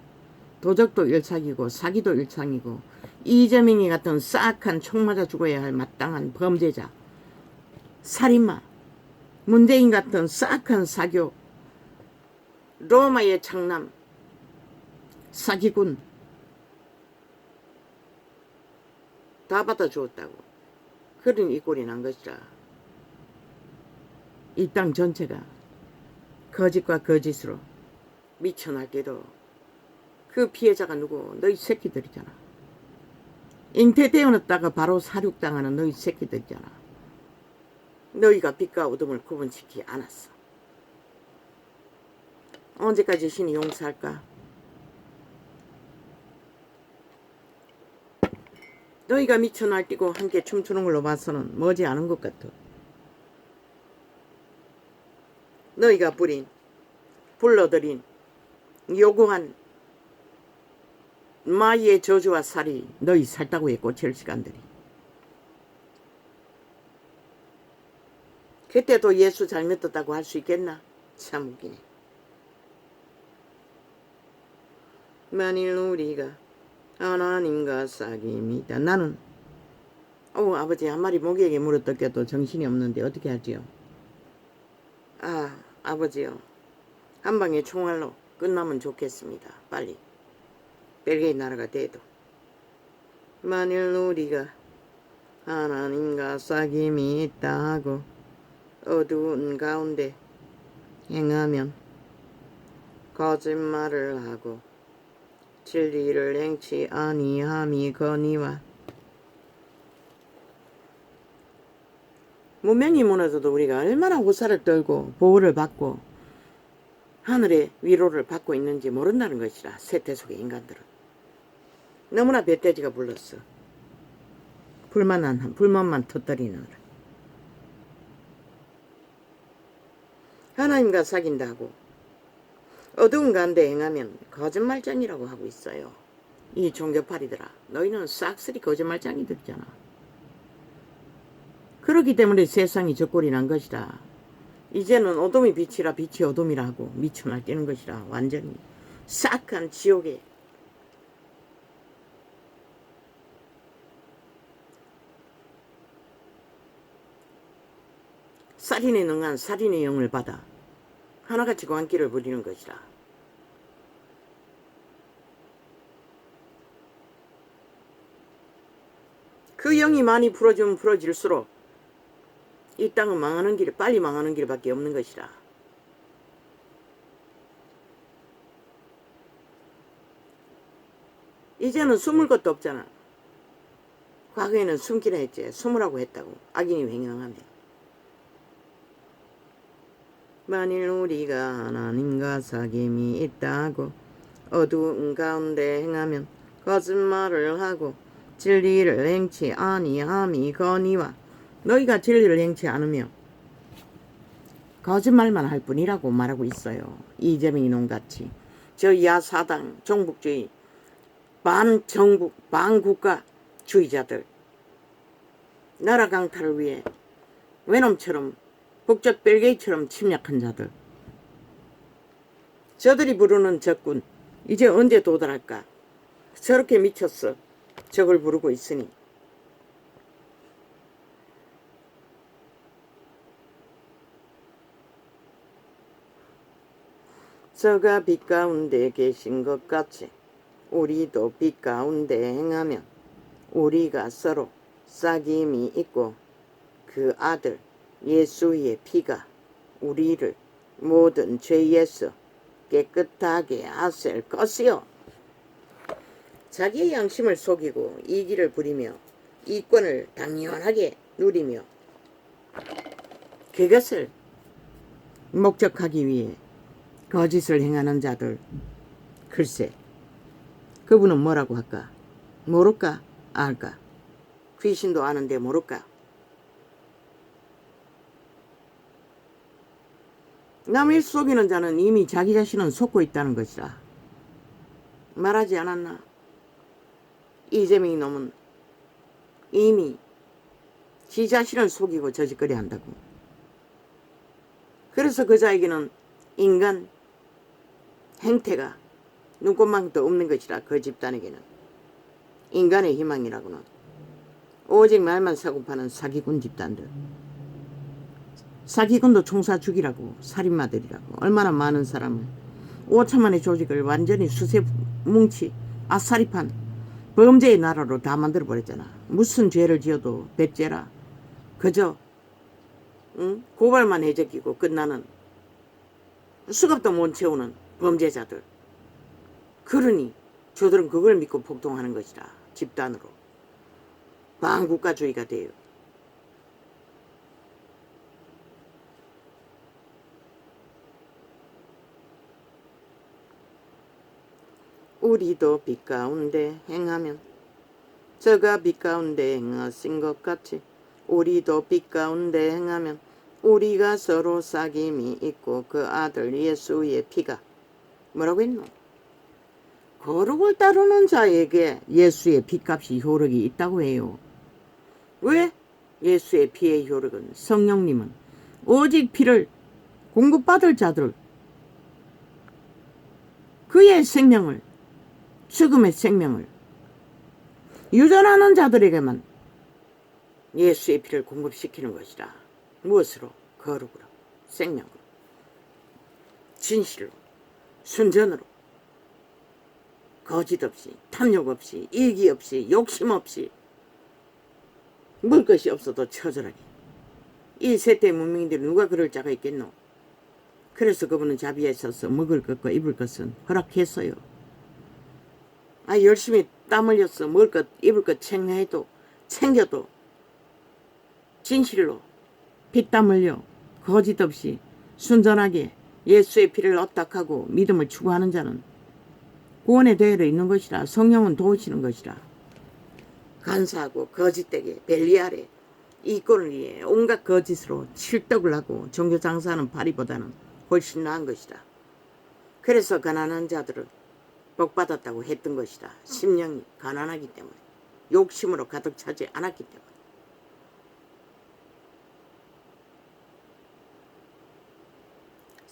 도적도 일상이고 사기도 일상이고 이재명이 같은 싹한 총 맞아 죽어야 할 마땅한 범죄자 살인마 문재인 같은 싹한 사교 로마의 창남 사기꾼 다 받아주었다고. 그런 이 꼴이 난 것이라. 이 땅 전체가 거짓과 거짓으로 미쳐날 때도 그 피해자가 누구? 너희 새끼들이잖아. 잉태되어놨다가 바로 사륙당하는 너희 새끼들이잖아. 너희가 빛과 어둠을 구분시키지 않았어. 언제까지 신이 용서할까? 너희가 미쳐 날뛰고 함께 춤추는 걸로 봐서는 머지않은 것 같아. 너희가 불러들인 요구한 마귀의 저주와 살이 너희 살다구에 꽂힐 시간들이. 그때도 예수 잘 믿었다고 할 수 있겠나? 참 웃기네. 만일 우리가 하나님과 사귑이다. 나는 아버지 한 마리 모기에게 물어뜯겨도 정신이 없는데 어떻게 하지요? 아버지요. 한 방에 총알로 끝나면 좋겠습니다. 빨리. 벨기에 나라가 돼도. 만일 우리가 하나님과 사귑이 있다 하고 어두운 가운데 행하면 거짓말을 하고 진리를 행치 아니함이 거니와. 문명이 무너져도 우리가 얼마나 호사를 떨고 보호를 받고 하늘의 위로를 받고 있는지 모른다는 것이라. 세태 속의 인간들은 너무나 배돼지가 불렀어. 불만만 터뜨리느라. 하나님과 사귄다 하고 어두운 가운데 행하면 거짓말쟁이라고 하고 있어요. 이 종교파리들아, 너희는 싹쓸이 거짓말쟁이들이잖아. 그렇기 때문에 세상이 저 꼴이 난 것이다. 이제는 어둠이 빛이라 빛이 어둠이라 하고 미쳐 날뛰는 것이라. 완전히 싹한 지옥에. 살인에 능한 살인의 영을 받아 하나같이 광기를 부리는 것이라. 그 영이 많이 풀어지면 풀어질수록 이 땅은 망하는 길, 빨리 망하는 길밖에 없는 것이라. 이제는 숨을 것도 없잖아. 과거에는 숨기라 했지. 숨으라고 했다고. 악인이 횡령하면. 만일 우리가 하나님과 사귑이 있다고 어두운 가운데 행하면 거짓말을 하고 진리를 행치 아니함이 거니와. 너희가 진리를 행치 않으며 거짓말만 할 뿐이라고 말하고 있어요. 이재명 이놈같이 저 야사당 종북주의 반정북 반국가주의자들 나라 강탈을 위해 외놈처럼 북쪽 벨기에처럼 침략한 자들, 저들이 부르는 적군 이제 언제 도달할까? 저렇게 미쳤어. 적을 부르고 있으니. 저가 빛 가운데 계신 것 같이 우리도 빛 가운데 행하면 우리가 서로 사귐이 있고 그 아들 예수의 피가 우리를 모든 죄에서 깨끗하게 하실 것이요. 자기의 양심을 속이고 이기를 부리며 이권을 당연하게 누리며 그것을 목적하기 위해 거짓을 행하는 자들, 글쎄 그분은 뭐라고 할까? 모를까? 알까? 귀신도 아는데 모를까? 남을 속이는 자는 이미 자기 자신은 속고 있다는 것이라. 말하지 않았나? 이재명이 놈은 이미 지 자신을 속이고 저짓거리 한다고. 그래서 그 자에게는 인간 행태가 눈꽃만큼도 없는 것이라. 그 집단에게는 인간의 희망이라고는 오직 말만 사고 파는 사기꾼 집단들. 사기꾼도 총사 죽이라고. 살인마들이라고. 얼마나 많은 사람을 5천만의 조직을 완전히 수세 뭉치 아싸리판 범죄의 나라로 다 만들어버렸잖아. 무슨 죄를 지어도 배죄라. 그저 고발만 해적이고 끝나는 수갑도 못 채우는 범죄자들. 그러니 저들은 그걸 믿고 폭동하는 것이라. 집단으로 반국가주의가 돼요. 우리도 빛 가운데 행하면 저가 빛 가운데 행하신 것 같이 우리도 빛 가운데 행하면 우리가 서로 사귐이 있고 그 아들 예수의 피가 뭐라고 했노? 거룩을 따르는 자에게 예수의 피값이 효력이 있다고 해요. 왜? 예수의 피의 효력은 성령님은 오직 피를 공급받을 자들, 그의 생명을, 죽음의 생명을 유전하는 자들에게만 예수의 피를 공급시키는 것이라. 무엇으로? 거룩으로, 생명으로, 진실로, 순전으로, 거짓 없이, 탐욕 없이, 이기 없이, 욕심 없이, 먹을 것이 없어도 처절하게. 이 세대 문명인들이 누가 그럴 자가 있겠노? 그래서 그분은 자비에 서서 먹을 것과 입을 것은 허락했어요. 열심히 땀 흘려서 먹을 것, 입을 것 챙겨도 진실로 피땀 흘려 거짓 없이 순전하게 예수의 피를 어딱하고 믿음을 추구하는 자는 구원의 대열에 있는 것이라. 성령은 도우시는 것이라. 간사하고 거짓되게 벨리알에 이권을 위해 온갖 거짓으로 칠떡을 하고 종교 장사하는 파리보다는 훨씬 나은 것이다. 그래서 가난한 자들은 복받았다고 했던 것이다. 심령이 가난하기 때문에, 욕심으로 가득 차지 않았기 때문에.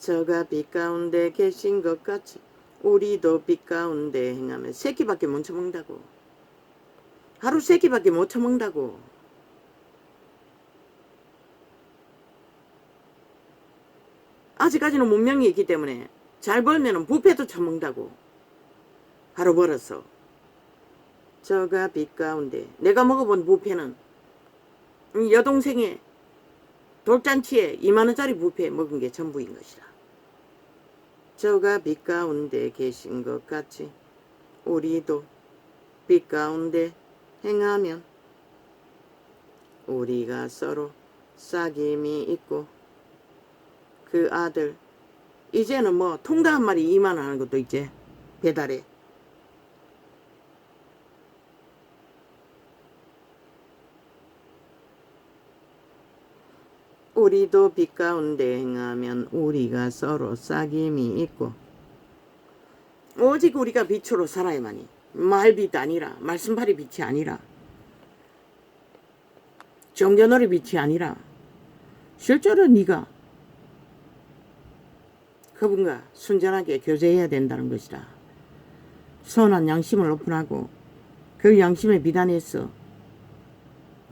저가 빛 가운데 계신 것 같이 우리도 빛 가운데 행하면. 새끼밖에 못 처먹는다고. 하루 새끼밖에 못 처먹는다고. 아직까지는 문명이 있기 때문에 잘 벌면 뷔페도 처먹는다고. 하루 벌어서. 저가 빛 가운데. 내가 먹어본 뷔페는 여동생의 돌잔치에 2만원짜리 뷔페 먹은 게 전부인 것이라. 저가 빛 가운데 계신 것 같이 우리도 빛 가운데 행하면 우리가 서로 사귐이 있고 그 아들. 이제는 뭐 통닭 한 마리 2만원 하는 것도 있지. 배달에. 우리도 빛 가운데 행하면 우리가 서로 사귐이 있고. 오직 우리가 빛으로 살아야만이. 말빛 아니라, 말씀팔이 빛이 아니라, 종교놀이 빛이 아니라 실제로 네가 그분과 순전하게 교제해야 된다는 것이다. 선한 양심을 오픈하고 그 양심에 비단해서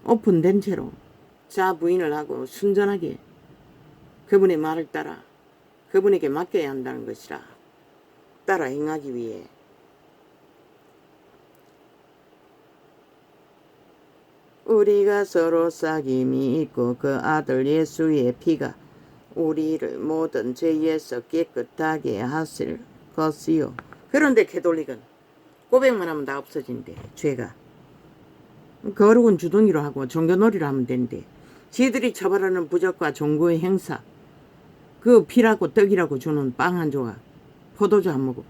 오픈된 채로 자부인을 하고 순전하게 그분의 말을 따라 그분에게 맡겨야 한다는 것이라. 따라 행하기 위해 우리가 서로 사귐이 있고 그 아들 예수의 피가 우리를 모든 죄에서 깨끗하게 하실 것이요. 그런데 캐톨릭은 고백만 하면 다 없어진대. 죄가. 거룩은 주둥이로 하고 종교놀이로 하면 된대. 지들이 처벌하는 부적과 종교의 행사, 그 피라고 떡이라고 주는 빵 한 조각, 포도주 한 모금.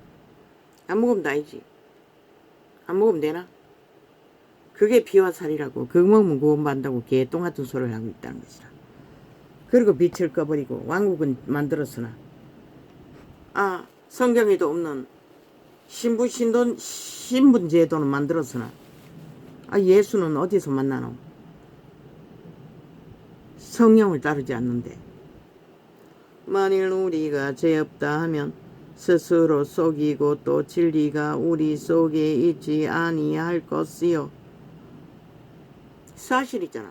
안 먹으면 다이지. 안 먹으면 되나? 그게 피와 살이라고. 그거 먹으면 구원받는다고 개똥 같은 소리를 하고 있다는 것이라. 그리고 빛을 꺼버리고 왕국은 만들었으나 성경에도 없는 신분제도는 만들었으나 예수는 어디서 만나노? 성령을 따르지 않는데. 만일 우리가 죄 없다 하면 스스로 속이고 또 진리가 우리 속에 있지 아니할 것이요. 사실이잖아.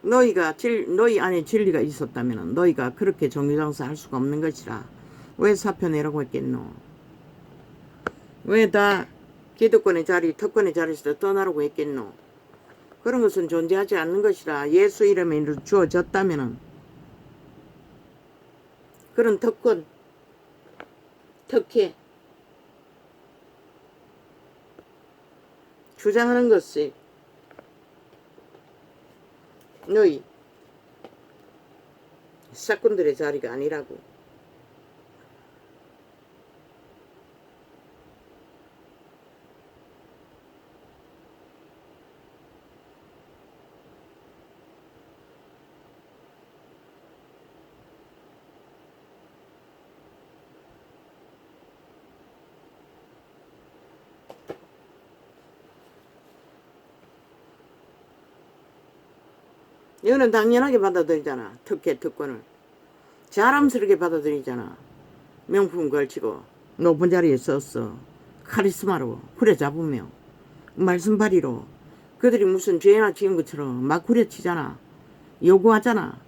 너희 안에 진리가 있었다면 너희가 그렇게 종교장사 할 수가 없는 것이라. 왜 사표 내라고 했겠노? 왜 다 기득권의 자리, 특권의 자리에서 떠나라고 했겠노? 그런 것은 존재하지 않는 것이라. 예수 이름에 주어졌다면 그런 특권, 특혜 주장하는 것이 너희 사건들의 자리가 아니라고. 이거는 당연하게 받아들이잖아. 특혜, 특권을 자랑스럽게 받아들이잖아. 명품 걸치고 높은 자리에 썼어. 카리스마로 후려잡으며 말씀발이로 그들이 무슨 죄나 지은 것처럼 막 후려치잖아. 요구하잖아.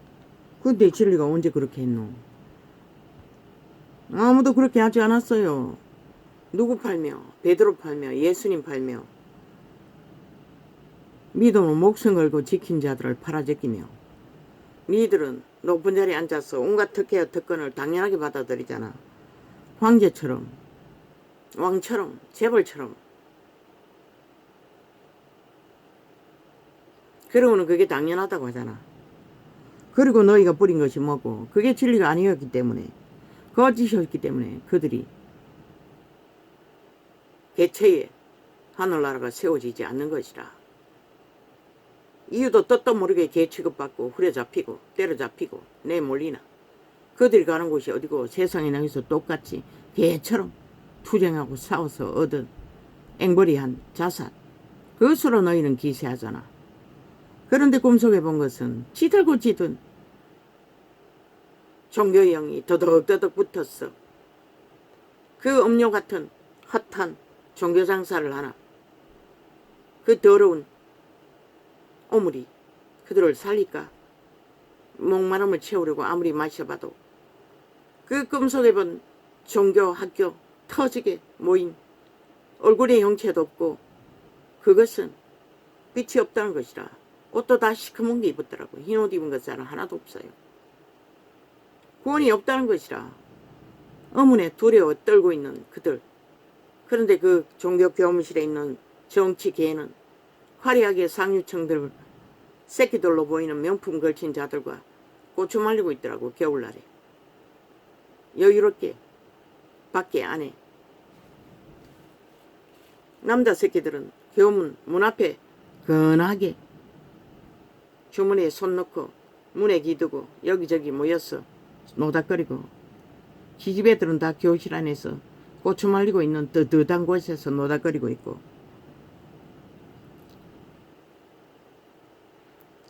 근데 진리가 언제 그렇게 했노? 아무도 그렇게 하지 않았어요. 누구 팔며? 베드로 팔며 예수님 팔며 믿음으로 목숨 걸고 지킨 자들을 팔아제끼며 니들은 높은 자리에 앉아서 온갖 특혜와 특권을 당연하게 받아들이잖아. 황제처럼, 왕처럼, 재벌처럼. 그러고는 그게 당연하다고 하잖아. 그리고 너희가 뿌린 것이 뭐고 그게 진리가 아니었기 때문에, 거짓이었기 때문에 그들이 개체에 하늘나라가 세워지지 않는 것이라. 이유도 뜻도 모르게 개 취급받고 후려잡히고 때려잡히고 내몰리나. 그들이 가는 곳이 어디고 세상에 나가서 똑같이 개처럼 투쟁하고 싸워서 얻은 앵벌이한 자산, 그것으로 너희는 기세하잖아. 그런데 꿈속에 본 것은 지들고 지든 종교의 영이 더덕더덕 붙었어. 그 음료 같은 핫한 종교장사를 하나. 그 더러운 오물이 그들을 살릴까? 목마름을 채우려고 아무리 마셔봐도 그 꿈속에 본 종교 학교 터지게 모인 얼굴에 형체도 없고 그것은 빛이 없다는 것이라. 옷도 다 시커먼 게 입었더라고. 흰 옷 입은 것은 하나도 없어요. 구원이 없다는 것이라. 의문에 두려워 떨고 있는 그들. 그런데 그 종교 교무실에 있는 정치계는 화려하게 상류층들 새끼들로 보이는 명품 걸친 자들과 고추 말리고 있더라고. 겨울날에 여유롭게 밖에 안에. 남자 새끼들은 교문 문 앞에 근하게 주머니에 손 넣고 문에 기두고 여기저기 모여서 노닥거리고, 기집애들은 다 교실 안에서 고추 말리고 있는 뜨뜻한 곳에서 노닥거리고 있고.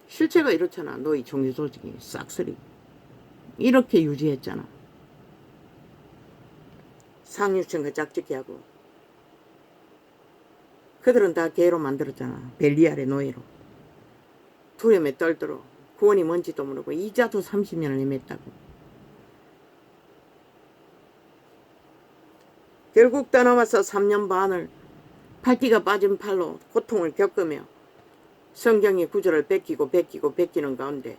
실체가 이렇잖아. 너희 종교조직이 싹쓸이 이렇게 유지했잖아. 상류층과 짝짓기 하고. 그들은 다 개로 만들었잖아. 벨리알의 노예로. 두려움에 떨도록 구원이 뭔지도 모르고 이자도 30년을 헤맸다고. 결국 떠나와서 3년 반을 팔티가 빠진 팔로 고통을 겪으며 성경의 구절을 베끼는 가운데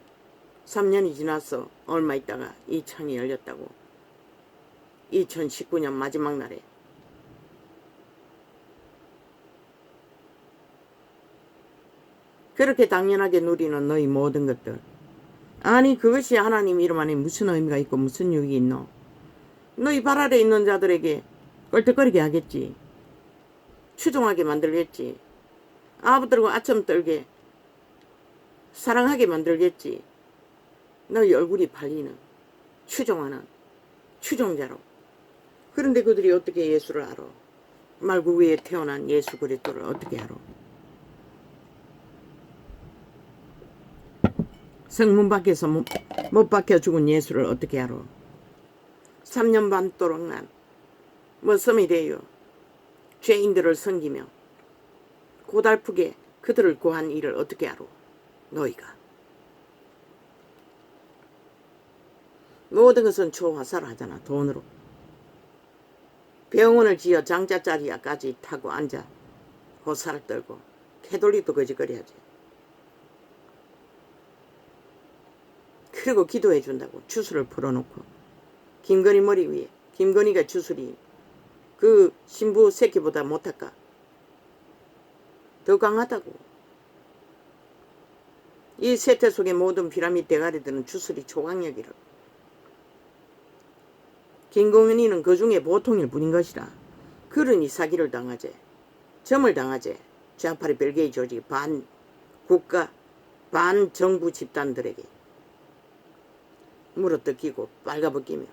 3년이 지나서 얼마 있다가 이 창이 열렸다고. 2019년 마지막 날에. 그렇게 당연하게 누리는 너희 모든 것들. 아니 그것이 하나님 이름 안에 무슨 의미가 있고 무슨 유익이 있노? 너희 발 아래 있는 자들에게 껄떡거리게 하겠지. 추종하게 만들겠지. 아부들고 아첨 떨게 사랑하게 만들겠지. 너희 얼굴이 팔리는 추종하는 추종자로. 그런데 그들이 어떻게 예수를 알아? 말구 위에 태어난 예수 그리스도를 어떻게 알아? 성문 밖에서 못 박혀 죽은 예수를 어떻게 알아? 3년 반 동안 머슴이 되어 죄인들을 섬기며 고달프게 그들을 구한 일을 어떻게 알아? 너희가. 모든 것은 초화살하잖아. 돈으로. 병원을 지어 장자짜리야까지 타고 앉아 호사를 떨고 캐돌리도 거짓거리하지. 그리고 기도해 준다고 주술을 풀어놓고 김건희 머리 위에 김건희가 주술이 그 신부 새끼보다 못할까? 더 강하다고. 이 세태 속의 모든 피라미드 대가리들은 주술이 초강력이라. 김건희는 그 중에 보통일 뿐인 것이라. 그러니 사기를 당하제. 점을 당하제. 좌파리 벨게이 조직 반 국가 반 정부 집단들에게 물어뜯기고 빨가벗기며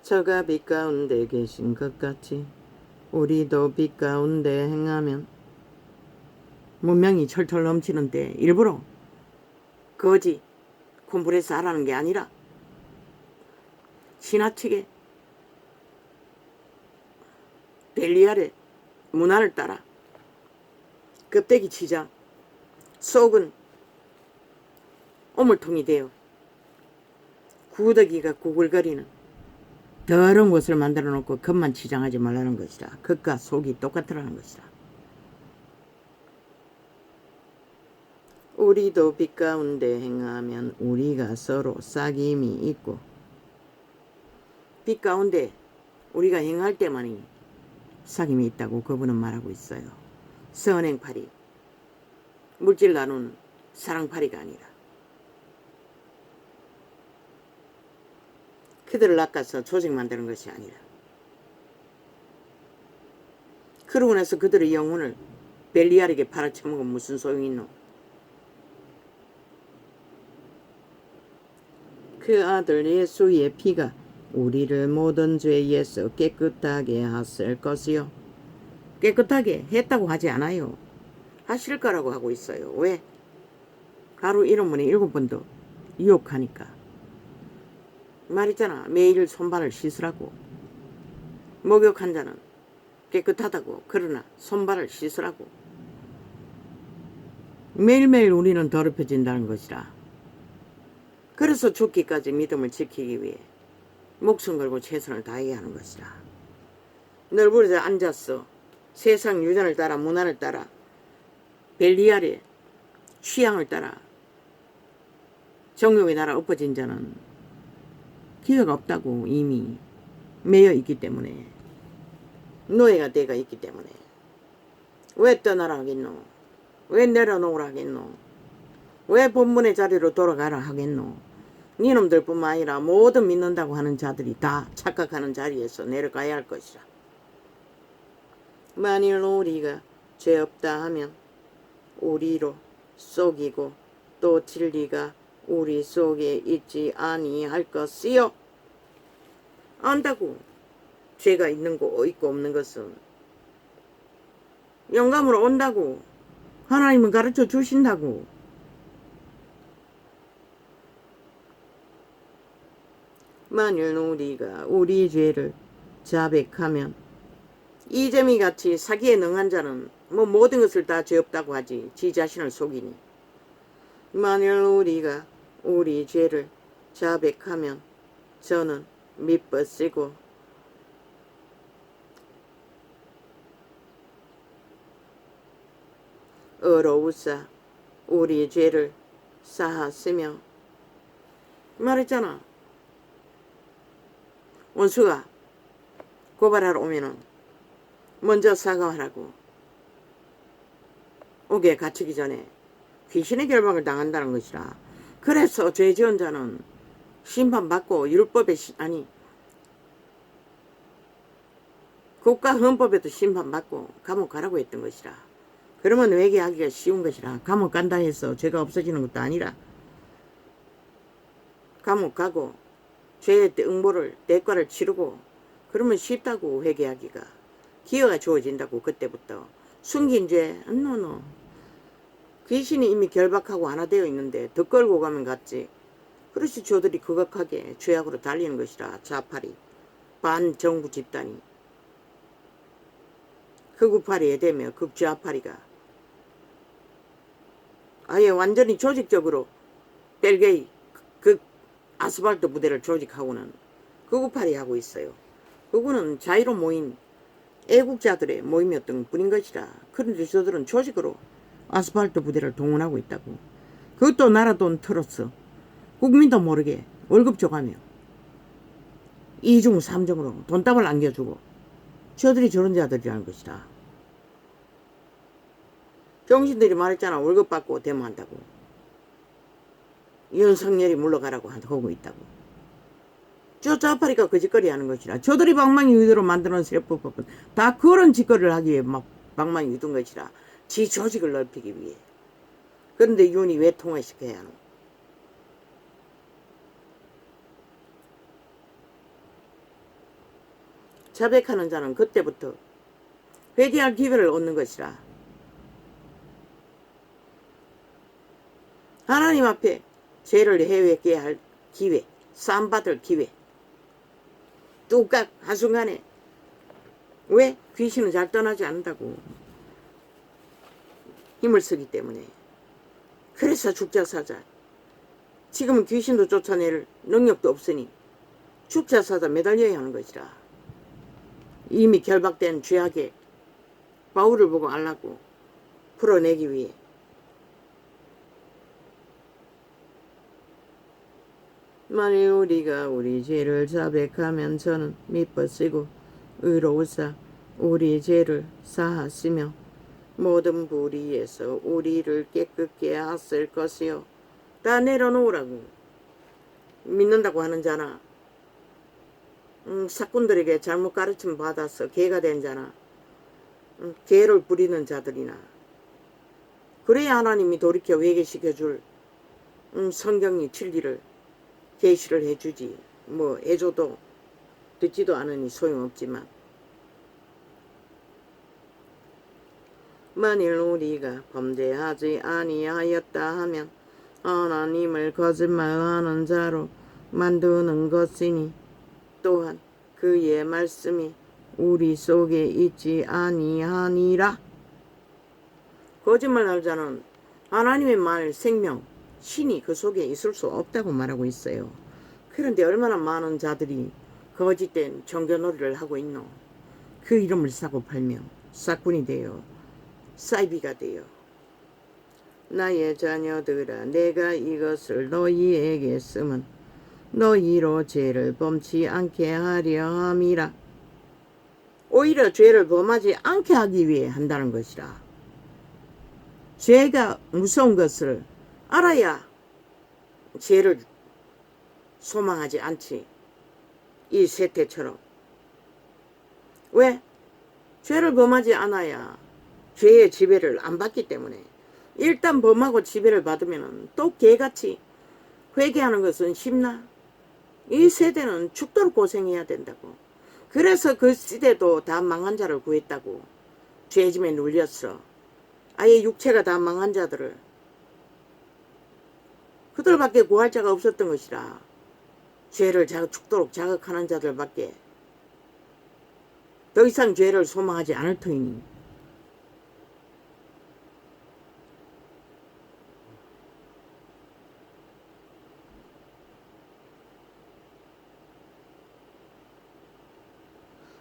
저가 빛 가운데 계신 것 같이 우리도 빛 가운데 행하면 문명이 철철 넘치는데 일부러 거지 콤프레스 하라는 게 아니라 지나치게 벨리알의 문화를 따라 껍데기 치자 속은 오물통이 되어 구더기가 구글거리는 더러운 것을 만들어 놓고 겉만 치장하지 말라는 것이라. 겉과 속이 똑같으라는 것이라. 우리도 빛 가운데 행하면 우리가 서로 사귐이 있고 빛 가운데 우리가 행할 때만이 사귐이 있다고 그분은 말하고 있어요. 선행팔이 물질 나누는 사랑팔이가 아니라 그들을 낚아서 조직 만드는 것이 아니라 그러고 나서 그들의 영혼을 벨리알에게 팔아쳐먹으면 무슨 소용이 있노? 그 아들 예수의 피가 우리를 모든 죄에서 깨끗하게 하실 것이요. 깨끗하게 했다고 하지 않아요. 하실 거라고 하고 있어요. 왜? 하루 1원분에 7번도 유혹하니까. 말했잖아. 매일 손발을 씻으라고. 목욕한 자는 깨끗하다고. 그러나 손발을 씻으라고. 매일매일 우리는 더럽혀진다는 것이라. 그래서 죽기까지 믿음을 지키기 위해 목숨 걸고 최선을 다해야 하는 것이라. 널브러져 앉았어. 세상 유전을 따라 문화를 따라 벨리알의 취향을 따라 정욕의 나라 엎어진 자는 기회가 없다고. 이미 매여 있기 때문에 노예가 돼가 있기 때문에. 왜 떠나라 하겠노? 왜 내려놓으라 하겠노? 왜 본문의 자리로 돌아가라 하겠노? 니놈들 뿐만 아니라 모든 믿는다고 하는 자들이 다 착각하는 자리에서 내려가야 할 것이라. 만일 우리가 죄 없다 하면 우리로 속이고 또 진리가 우리 속에 있지 아니할 것이요. 안다고. 죄가 있는 거 있고 없는 것은 영감으로 온다고. 하나님은 가르쳐 주신다고. 만일 우리가 우리 죄를 자백하면 이재미같이 사기에 능한 자는 뭐 모든 것을 다 죄 없다고 하지. 지 자신을 속이니. 만일 우리가 우리 죄를 자백하면 저는 믿으시고 어로우사 우리 죄를 사하시며. 말했잖아. 원수가 고발하러 오면은 먼저 사과하라고. 옥에 갇히기 전에 귀신의 결박을 당한다는 것이라. 그래서 죄 지은 자는 심판받고 율법에 아니 국가 헌법에도 심판받고 감옥 가라고 했던 것이라. 그러면 회개하기가 쉬운 것이라. 감옥 간다 해서 죄가 없어지는 것도 아니라 감옥 가고 죄의 응보를 대가를 치르고 그러면 쉽다고 회개하기가. 기회가 주어진다고. 그때부터 숨긴 죄 노노. 귀신이 이미 결박하고 완화되어 있는데 더 끌고 가면 갔지. 그래서 저들이 극악하게 죄악으로 달리는 것이라. 좌파리 반정부 집단이 극우파리에 되며 극좌파리가 아예 완전히 조직적으로 벨게이 그 아스팔트 부대를 조직하고는 극우파리 하고 있어요. 그거는 자유로 모인 애국자들의 모임이었던 뿐인 것이라. 그런데 저들은 조직으로 아스팔트 부대를 동원하고 있다고. 그것도 나라 돈 털었어. 국민도 모르게 월급 줘가며 2중 3중으로 돈답을 안겨주고. 저들이 저런 자들이라는 것이다. 정신들이 말했잖아. 월급 받고 데모한다고. 윤석열이 물러가라고 하고 있다고. 저 좌파리가 그 짓거리 하는 것이라. 저들이 방망이 위도로 만들어놓은 세법법은 다 그런 짓거리를 하기 위해 막 방망이 위둔 것이라. 지 조직을 넓히기 위해. 그런데 윤이 왜 통화시켜야 하노? 자백하는 자는 그때부터 회개할 기회를 얻는 것이라. 하나님 앞에 죄를 회개해야 할 기회, 쌈받을 기회. 뚝딱 한순간에. 왜? 귀신은 잘 떠나지 않는다고. 힘을 쓰기 때문에. 그래서 죽자 사자. 지금은 귀신도 쫓아낼 능력도 없으니 죽자 사자 매달려야 하는 것이라. 이미 결박된 죄악의 바울을 보고 알라고 풀어내기 위해. 만일 우리가 우리 죄를 자백하면 저는 미쁘시고 의로우사 우리 죄를 사하시며 모든 불의에서 우리를 깨끗게 하실 것이요. 다 내려놓으라고. 믿는다고 하는 자나 사꾼들에게 잘못 가르침 받아서 개가 된 자나 개를 부리는 자들이나 그래야 하나님이 돌이켜 회개시켜줄 성경이 진리를 계시를 해주지. 뭐 해줘도 듣지도 않으니 소용없지만 만일 우리가 범죄하지 아니하였다 하면 하나님을 거짓말하는 자로 만드는 것이니 또한 그의 말씀이 우리 속에 있지 아니하니라. 거짓말할 자는 하나님의 말 생명 신이 그 속에 있을 수 없다고 말하고 있어요. 그런데 얼마나 많은 자들이 거짓된 종교놀이를 하고 있노. 그 이름을 사고 팔며 사꾼이 되어 사이비가 되어. 나의 자녀들아 내가 이것을 너희에게 쓰면 너희로 죄를 범치 않게 하려 함이라. 오히려 죄를 범하지 않게 하기 위해 한다는 것이라. 죄가 무서운 것을 알아야 죄를 소망하지 않지. 이 세태처럼. 왜? 죄를 범하지 않아야 죄의 지배를 안 받기 때문에. 일단 범하고 지배를 받으면 또 개같이 회개하는 것은 쉽나? 이 세대는 죽도록 고생해야 된다고. 그래서 그 시대도 다 망한 자를 구했다고. 죄짐에 눌렸어. 아예 육체가 다 망한 자들을. 그들밖에 구할 자가 없었던 것이라. 죄를 죽도록 자극하는 자들밖에 더 이상 죄를 소망하지 않을 터이니.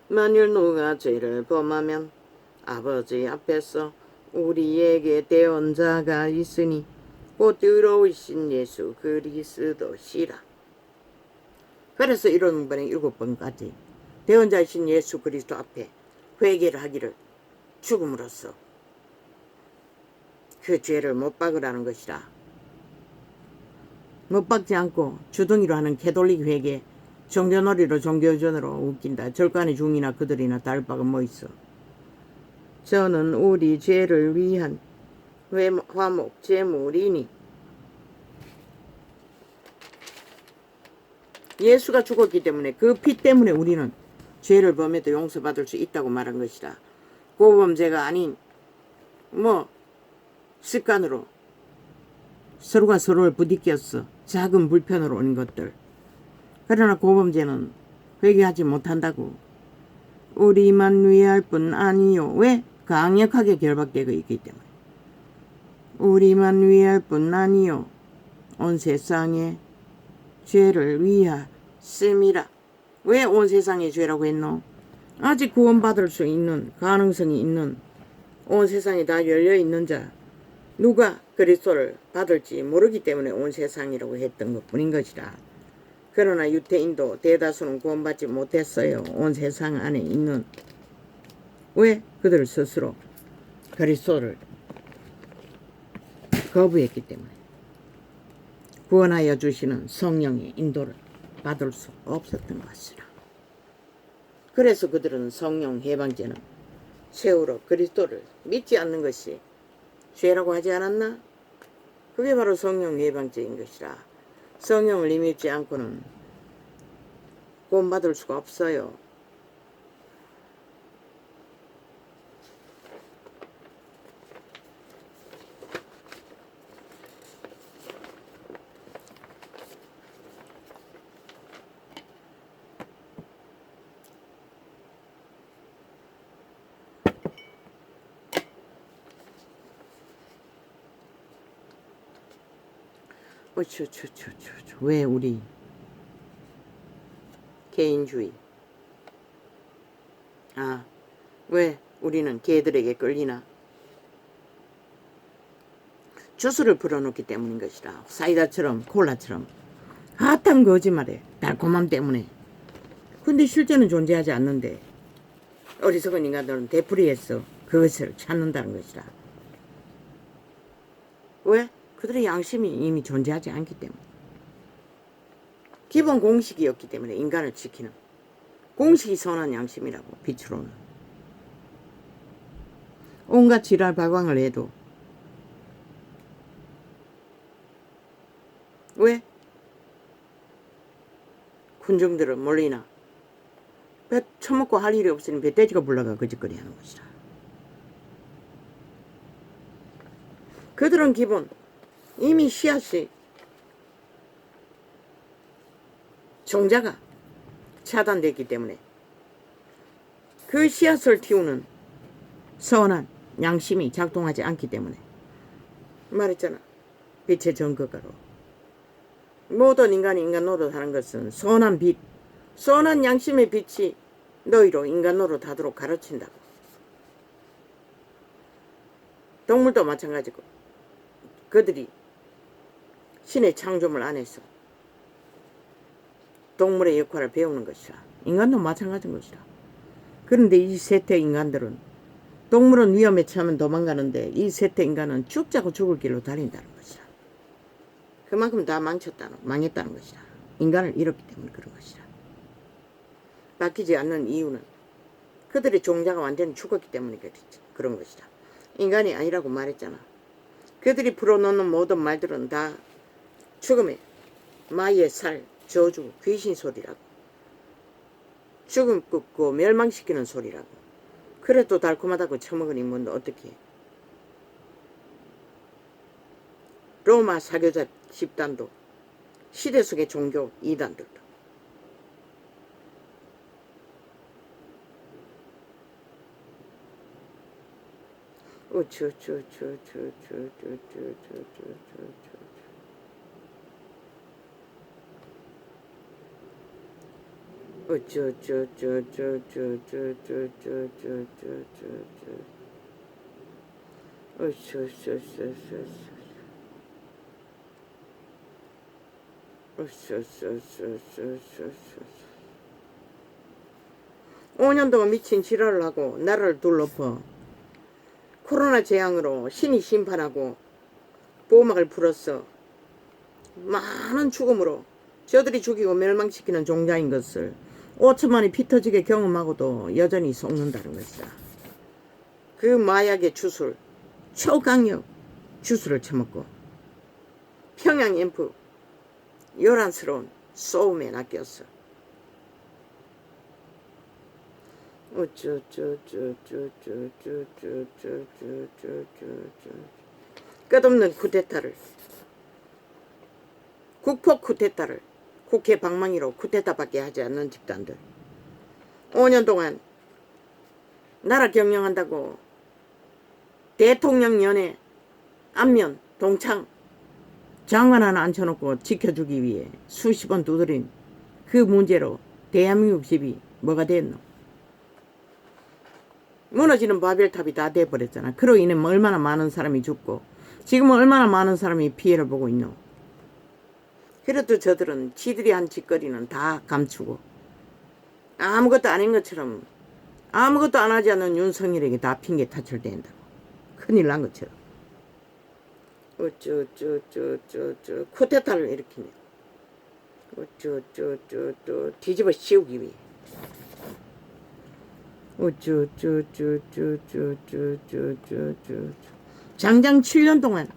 만일 누가 죄를 범하면 아버지 앞에서 우리에게 대언자가 있으니 곧 의로우신 예수 그리스도시라. 그래서 이런 번에 7번까지 대언자이신 예수 그리스도 앞에 회개를 하기를 죽음으로써 그 죄를 못 박으라는 것이라. 못 박지 않고 주둥이로 하는 개돌리기 회개, 종교놀이로 종교전으로 웃긴다. 절간의 중이나 그들이나 다를 바가 뭐 있어. 저는 우리 죄를 위한 화목 제물이니. 예수가 죽었기 때문에 그 피 때문에 우리는 죄를 범해도 용서받을 수 있다고 말한 것이다. 고범죄가 아닌 습관으로 서로가 서로를 부딪혔어. 작은 불편으로 오는 것들. 그러나 고범죄는 회개하지 못한다고. 우리만 위할 뿐 아니요. 왜? 강력하게 결박되고 있기 때문에. 우리만 위할 뿐 아니요. 온 세상에 죄를 위하심이라. 왜 온 세상의 죄라고 했노? 아직 구원받을 수 있는 가능성이 있는 온 세상이 다 열려있는 자, 누가 그리스도를 받을지 모르기 때문에 온 세상이라고 했던 것뿐인 것이라. 그러나 유태인도 대다수는 구원받지 못했어요. 온 세상 안에 있는. 왜? 그들 스스로 그리스도를 거부했기 때문에. 구원하여 주시는 성령의 인도를 받을 수 없었던 것이라. 그래서 그들은 성령 해방죄는 세우러 그리스도를 믿지 않는 것이 죄라고 하지 않았나? 그게 바로 성령 해방죄인 것이라. 성령을 믿지 않고는 구원받을 수가 없어요. 왜 우리 개인주의, 왜 우리는 개들에게 끌리나? 주스를 불어넣기 때문인 것이라. 사이다처럼 콜라처럼 핫한 거짓말에 달콤함 때문에. 근데 실제는 존재하지 않는데 어리석은 인간들은 되풀이해서 그것을 찾는다는 것이라. 왜? 그들의 양심이 이미 존재하지 않기 때문에. 기본 공식이었기 때문에 인간을 지키는 공식이 선한 양심이라고. 빛으로는 온갖 지랄 발광을 해도 왜? 군중들은 몰리나 배 처먹고 할 일이 없으니 배돼지가 불러가 거짓거리 하는 것이라. 그들은 기본 이미 씨앗이 종자가 차단됐기 때문에 그 씨앗을 틔우는 선한 양심이 작동하지 않기 때문에. 말했잖아. 빛의 전거가로 모든 인간이 인간 노릇하는 것은 선한 빛, 선한 양심의 빛이 너희로 인간 노릇하도록 가르친다고. 동물도 마찬가지고 그들이 신의 창조물 안에서 동물의 역할을 배우는 것이라. 인간도 마찬가지인 것이라. 그런데 이 세태 인간들은 동물은 위험에 처하면 도망가는데 이 세태 인간은 죽자고 죽을 길로 달린다는 것이라. 그만큼 다 망했다는 것이라. 인간을 잃었기 때문에 그런 것이라. 바뀌지 않는 이유는 그들의 종자가 완전히 죽었기 때문에 그런 것이라. 인간이 아니라고 말했잖아. 그들이 풀어놓는 모든 말들은 다 죽음의 마의 살, 저주, 귀신 소리라고. 죽음 끄고 멸망시키는 소리라고. 그래도 달콤하다고 처먹으니 뭔데 어떻게 해. 로마 사교자 집단도 시대 속의 종교 이단들도 (5년) 동안 미친 지랄을 하고 나라를 둘러퍼 코로나 재앙으로 신이 심판하고 보호막을 풀었어. 많은 죽음으로 저들이 죽이고 멸망시키는 종자인 것을 5천만이 피 터지게 경험하고도 여전히 속는다는 것이다. 그 마약의 주술, 초강력 주술을 처먹고 평양 앰프 요란스러운 소음에 낚였어. 끝없는 쿠데타를, 국폭 쿠데타를 국회 방망이로 쿠데타밖에 하지 않는 집단들, 5년 동안 나라 경영한다고 대통령연회 안면 동창 장관 하나 앉혀놓고 지켜주기 위해 수십 번 두드린 그 문제로 대한민국 집이 뭐가 됐노? 무너지는 바벨탑이 다 돼버렸잖아. 그로 인해 얼마나 많은 사람이 죽고 지금은 얼마나 많은 사람이 피해를 보고 있노. 그래도 저들은 지들이 한 짓거리는 다 감추고 아무것도 아닌 것처럼 아무것도 안 하지 않는 윤석열에게 다 핑계 타철댄다고. 큰일 난 것처럼. 쿠데타를 일으키며 뒤집어 씌우기 위해 장장 7년 동안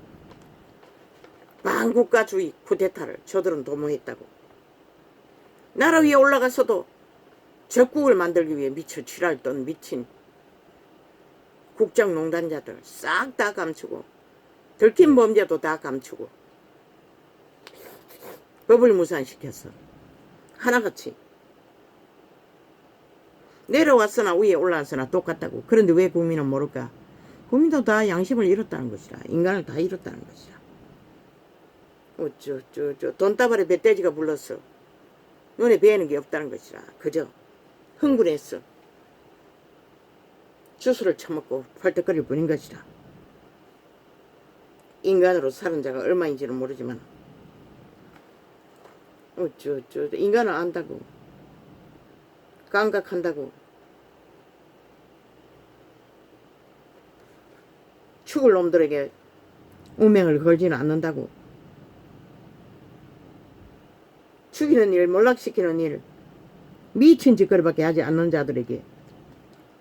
반국가주의 쿠데타를 저들은 도모했다고. 나라 위에 올라가서도 적국을 만들기 위해 미쳐 쥐랄던 미친 국정농단자들 싹 다 감추고 들킨 범죄도 다 감추고 법을 무산시켰어. 하나같이 내려왔으나 위에 올라왔으나 똑같다고. 그런데 왜 국민은 모를까? 국민도 다 양심을 잃었다는 것이라. 인간을 다 잃었다는 것이라. 돈다발에 멧돼지가 불렀어. 눈에 뵈는 게 없다는 것이라. 그저 흥분했어. 주술을 처먹고 펄떡거릴 뿐인 것이라. 인간으로 사는 자가 얼마인지는 모르지만 인간을 안다고 감각한다고 죽을 놈들에게 운명을 걸지는 않는다고. 죽이는 일, 몰락시키는 일, 미친 짓거리밖에 하지 않는 자들에게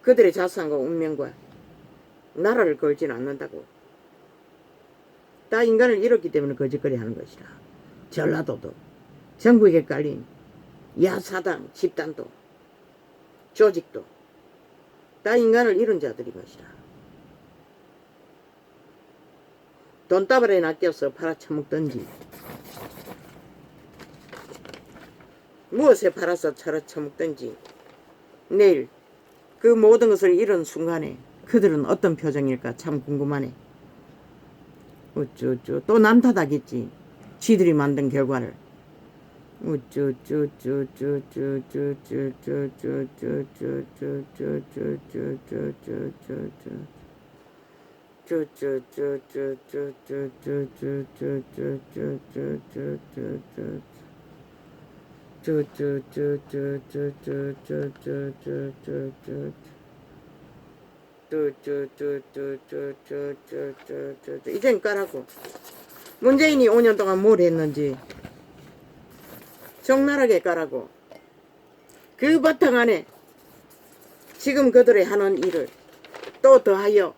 그들의 자산과 운명과 나라를 걸지는 않는다고. 다 인간을 잃었기 때문에 거짓거리 하는 것이라. 전라도도 정부에게 깔린 야사당 집단도 조직도 다 인간을 잃은 자들인 것이라. 돈다발에 낚여서 팔아쳐먹던지 무엇에 팔아서 팔아쳐먹던지 내일 그 모든 것을 잃은 순간에 그들은 어떤 표정일까 참 궁금하네. 또 남탓하겠지. 지들이 만든 결과를. 이젠 까라고. 문재인이 5년 동안 뭘 했는지 적나라하게 까라고. 그 바탕 안에 지금 그들이 하는 일을 또 더하여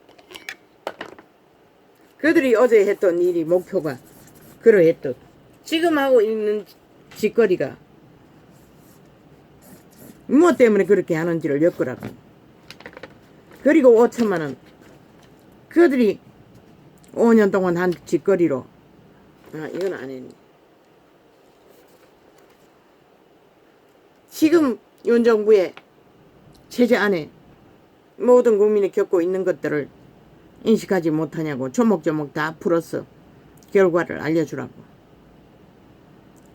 그들이 어제 했던 일이 목표가 그러했듯 지금 하고 있는 짓거리가 무엇 때문에 그렇게 하는지를 엮으라고. 그리고 5천만원 그들이 5년 동안 한 짓거리로 이건 안 했네. 지금 윤정부의 체제 안에 모든 국민이 겪고 있는 것들을 인식하지 못하냐고. 조목조목 다 풀어서 결과를 알려주라고.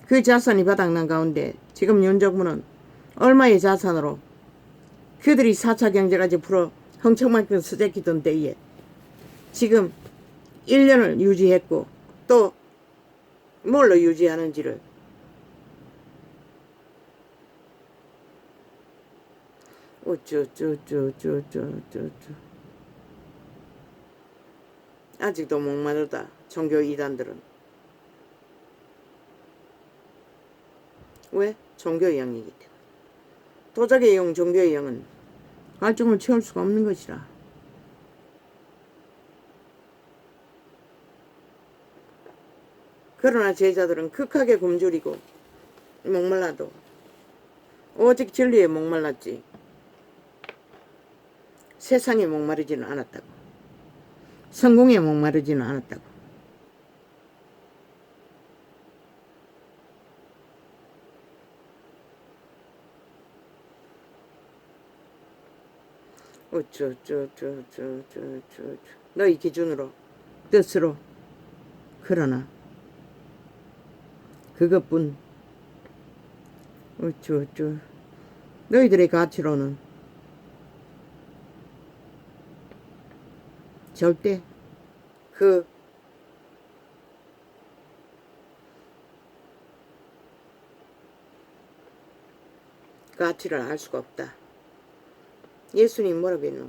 그 자산이 바닥난 가운데 지금 윤정부는 얼마의 자산으로 그들이 4차 경제까지 풀어 흥청만큼 스제키던 때에 지금 1년을 유지했고 또 뭘로 유지하는지를 아직도 목마르다. 종교 이단들은. 왜? 종교의 영이기 때문에. 도적의 영, 종교의 영은 갈증을 채울 수가 없는 것이라. 그러나 제자들은 극하게 굶주리고 목말라도 오직 진리에 목말랐지 세상에 목마르지는 않았다고. 성공에 목마르지는 않았다고. 너희 기준으로 뜻으로 그러나 그것뿐. 너희들의 가치로는 절대 그 가치를 알 수가 없다. 예수님 뭐라고 했노?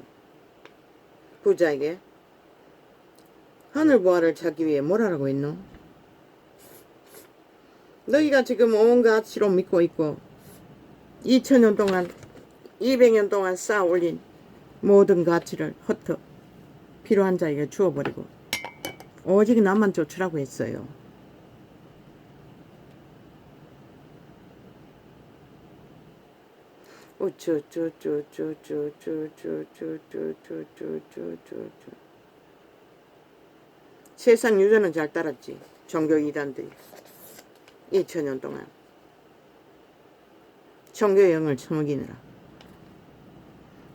부자에게 하늘보화를 찾기 위해 뭐라고 했노? 너희가 지금 온 가치로 믿고 있고 2000년 동안 200년 동안 쌓아 올린 모든 가치를 헛헛 필요한 자에게 주어버리고 오직 나만 쫓으라고 했어요. 세상 유전은 잘 따랐지. 종교 이단들이 2000년 동안 종교의 영을 처먹이느라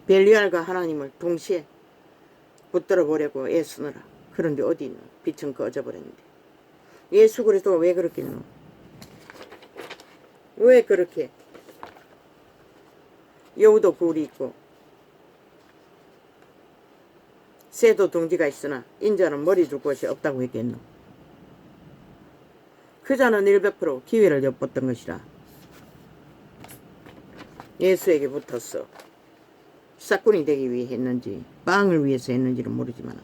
벨리알과 하나님을 동시에 붙들어 보려고 애쓰느라. 그런데 어디 있노? 빛은 꺼져버렸는데. 예수 그리스도가 왜 그렇겠노? 왜 그렇게 여우도 굴이 있고 새도 둥지가 있으나 인자는 머리 둘 곳이 없다고 했겠노? 그자는 100% 기회를 엿봤던 것이라 예수에게 붙었어. 싹군이 되기 위해 했는지 빵을 위해서 했는지는 모르지만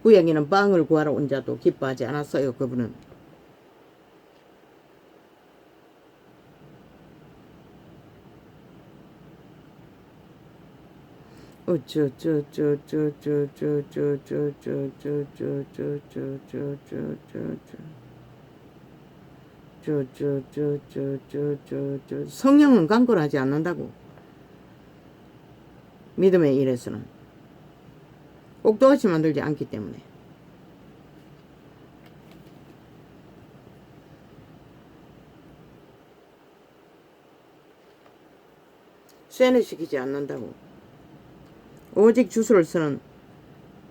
구약에는 빵을 구하러 온 자도 기뻐하지 않았어요. 그분은 성령은 강권하지 않는다고. 믿음의 일에서는 꼭두같이 만들지 않기 때문에. 세뇌시키지 않는다고. 오직 주술을 쓰는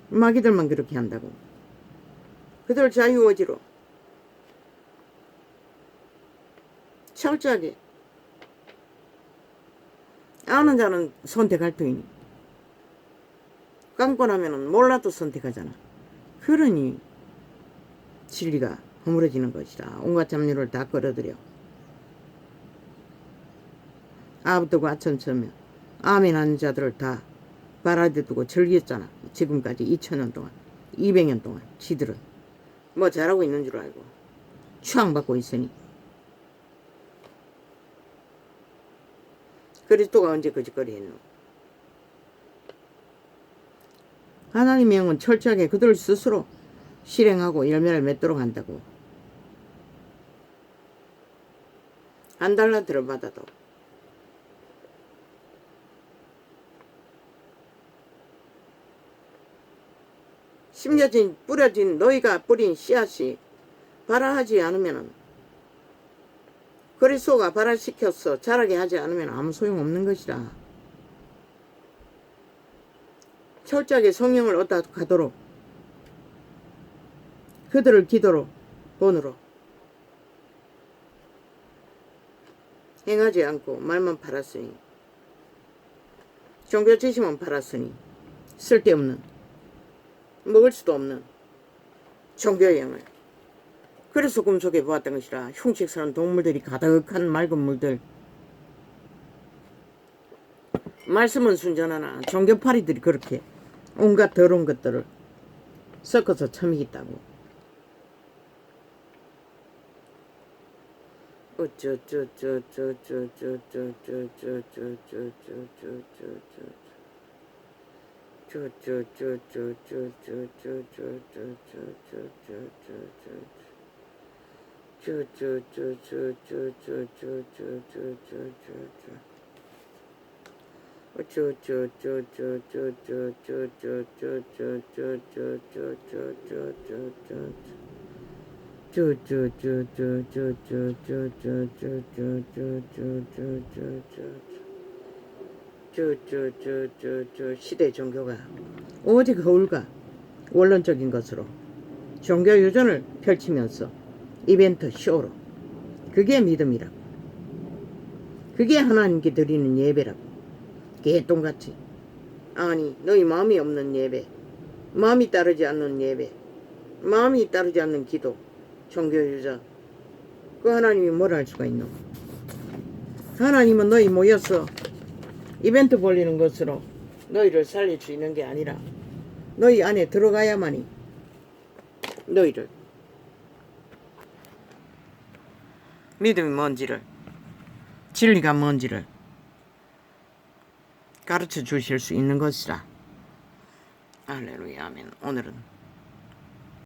마귀들만 그렇게 한다고. 그들 자유의지로 철저하게 아는 자는 선택할 터이니 깜깜하면은 몰라도 선택하잖아. 그러니 진리가 허물어지는 것이라. 온갖 잡념을 다 끌어들여 아부터고 아천처면 아멘 하는 자들을 다 발아대 두고 즐겼잖아. 지금까지 2000년 동안 200년 동안 지들은 뭐 잘하고 있는 줄 알고 추앙받고 있으니. 그리스도가 언제 거짓거리 했노? 하나님의 영은 철저하게 그들 스스로 실행하고 열매를 맺도록 한다고. $1 들어받아도 심겨진 뿌려진 너희가 뿌린 씨앗이 발화하지 않으면은 그리스도가 발화시켜서 자라게 하지 않으면 아무 소용없는 것이라. 철저하게 성령을 얻어 가도록 그들을 기도로 본으로 행하지 않고 말만 팔았으니 종교 지식만 팔았으니 쓸데없는 먹을 수도 없는 종교의 영을. 그래서 꿈속에 보았던 것이라. 흉측스러운 동물들이 가득한 맑은 물들. 말씀은 순전하나 종교파리들이 그렇게 온갖 더러운 것들을 섞어서 처먹있다고. 시대 종교가 오직 허울과 원론적인 것으로 종교 유전을 펼치면서 이벤트 쇼로, 그게 믿음이라고, 그게 하나님께 드리는 예배라고. 개똥같이, 아니 너희 마음이 없는 예배, 마음이 따르지 않는 예배, 마음이 따르지 않는 기도, 종교 유전, 그 하나님이 뭘 할 수가 있노? 하나님은 너희 모여서 이벤트 벌리는 것으로 너희를 살릴 수 있는 게 아니라 너희 안에 들어가야만이 너희를 믿음이 뭔지를, 진리가 뭔지를 가르쳐 주실 수 있는 것이라. 할렐루야, 아멘. 오늘은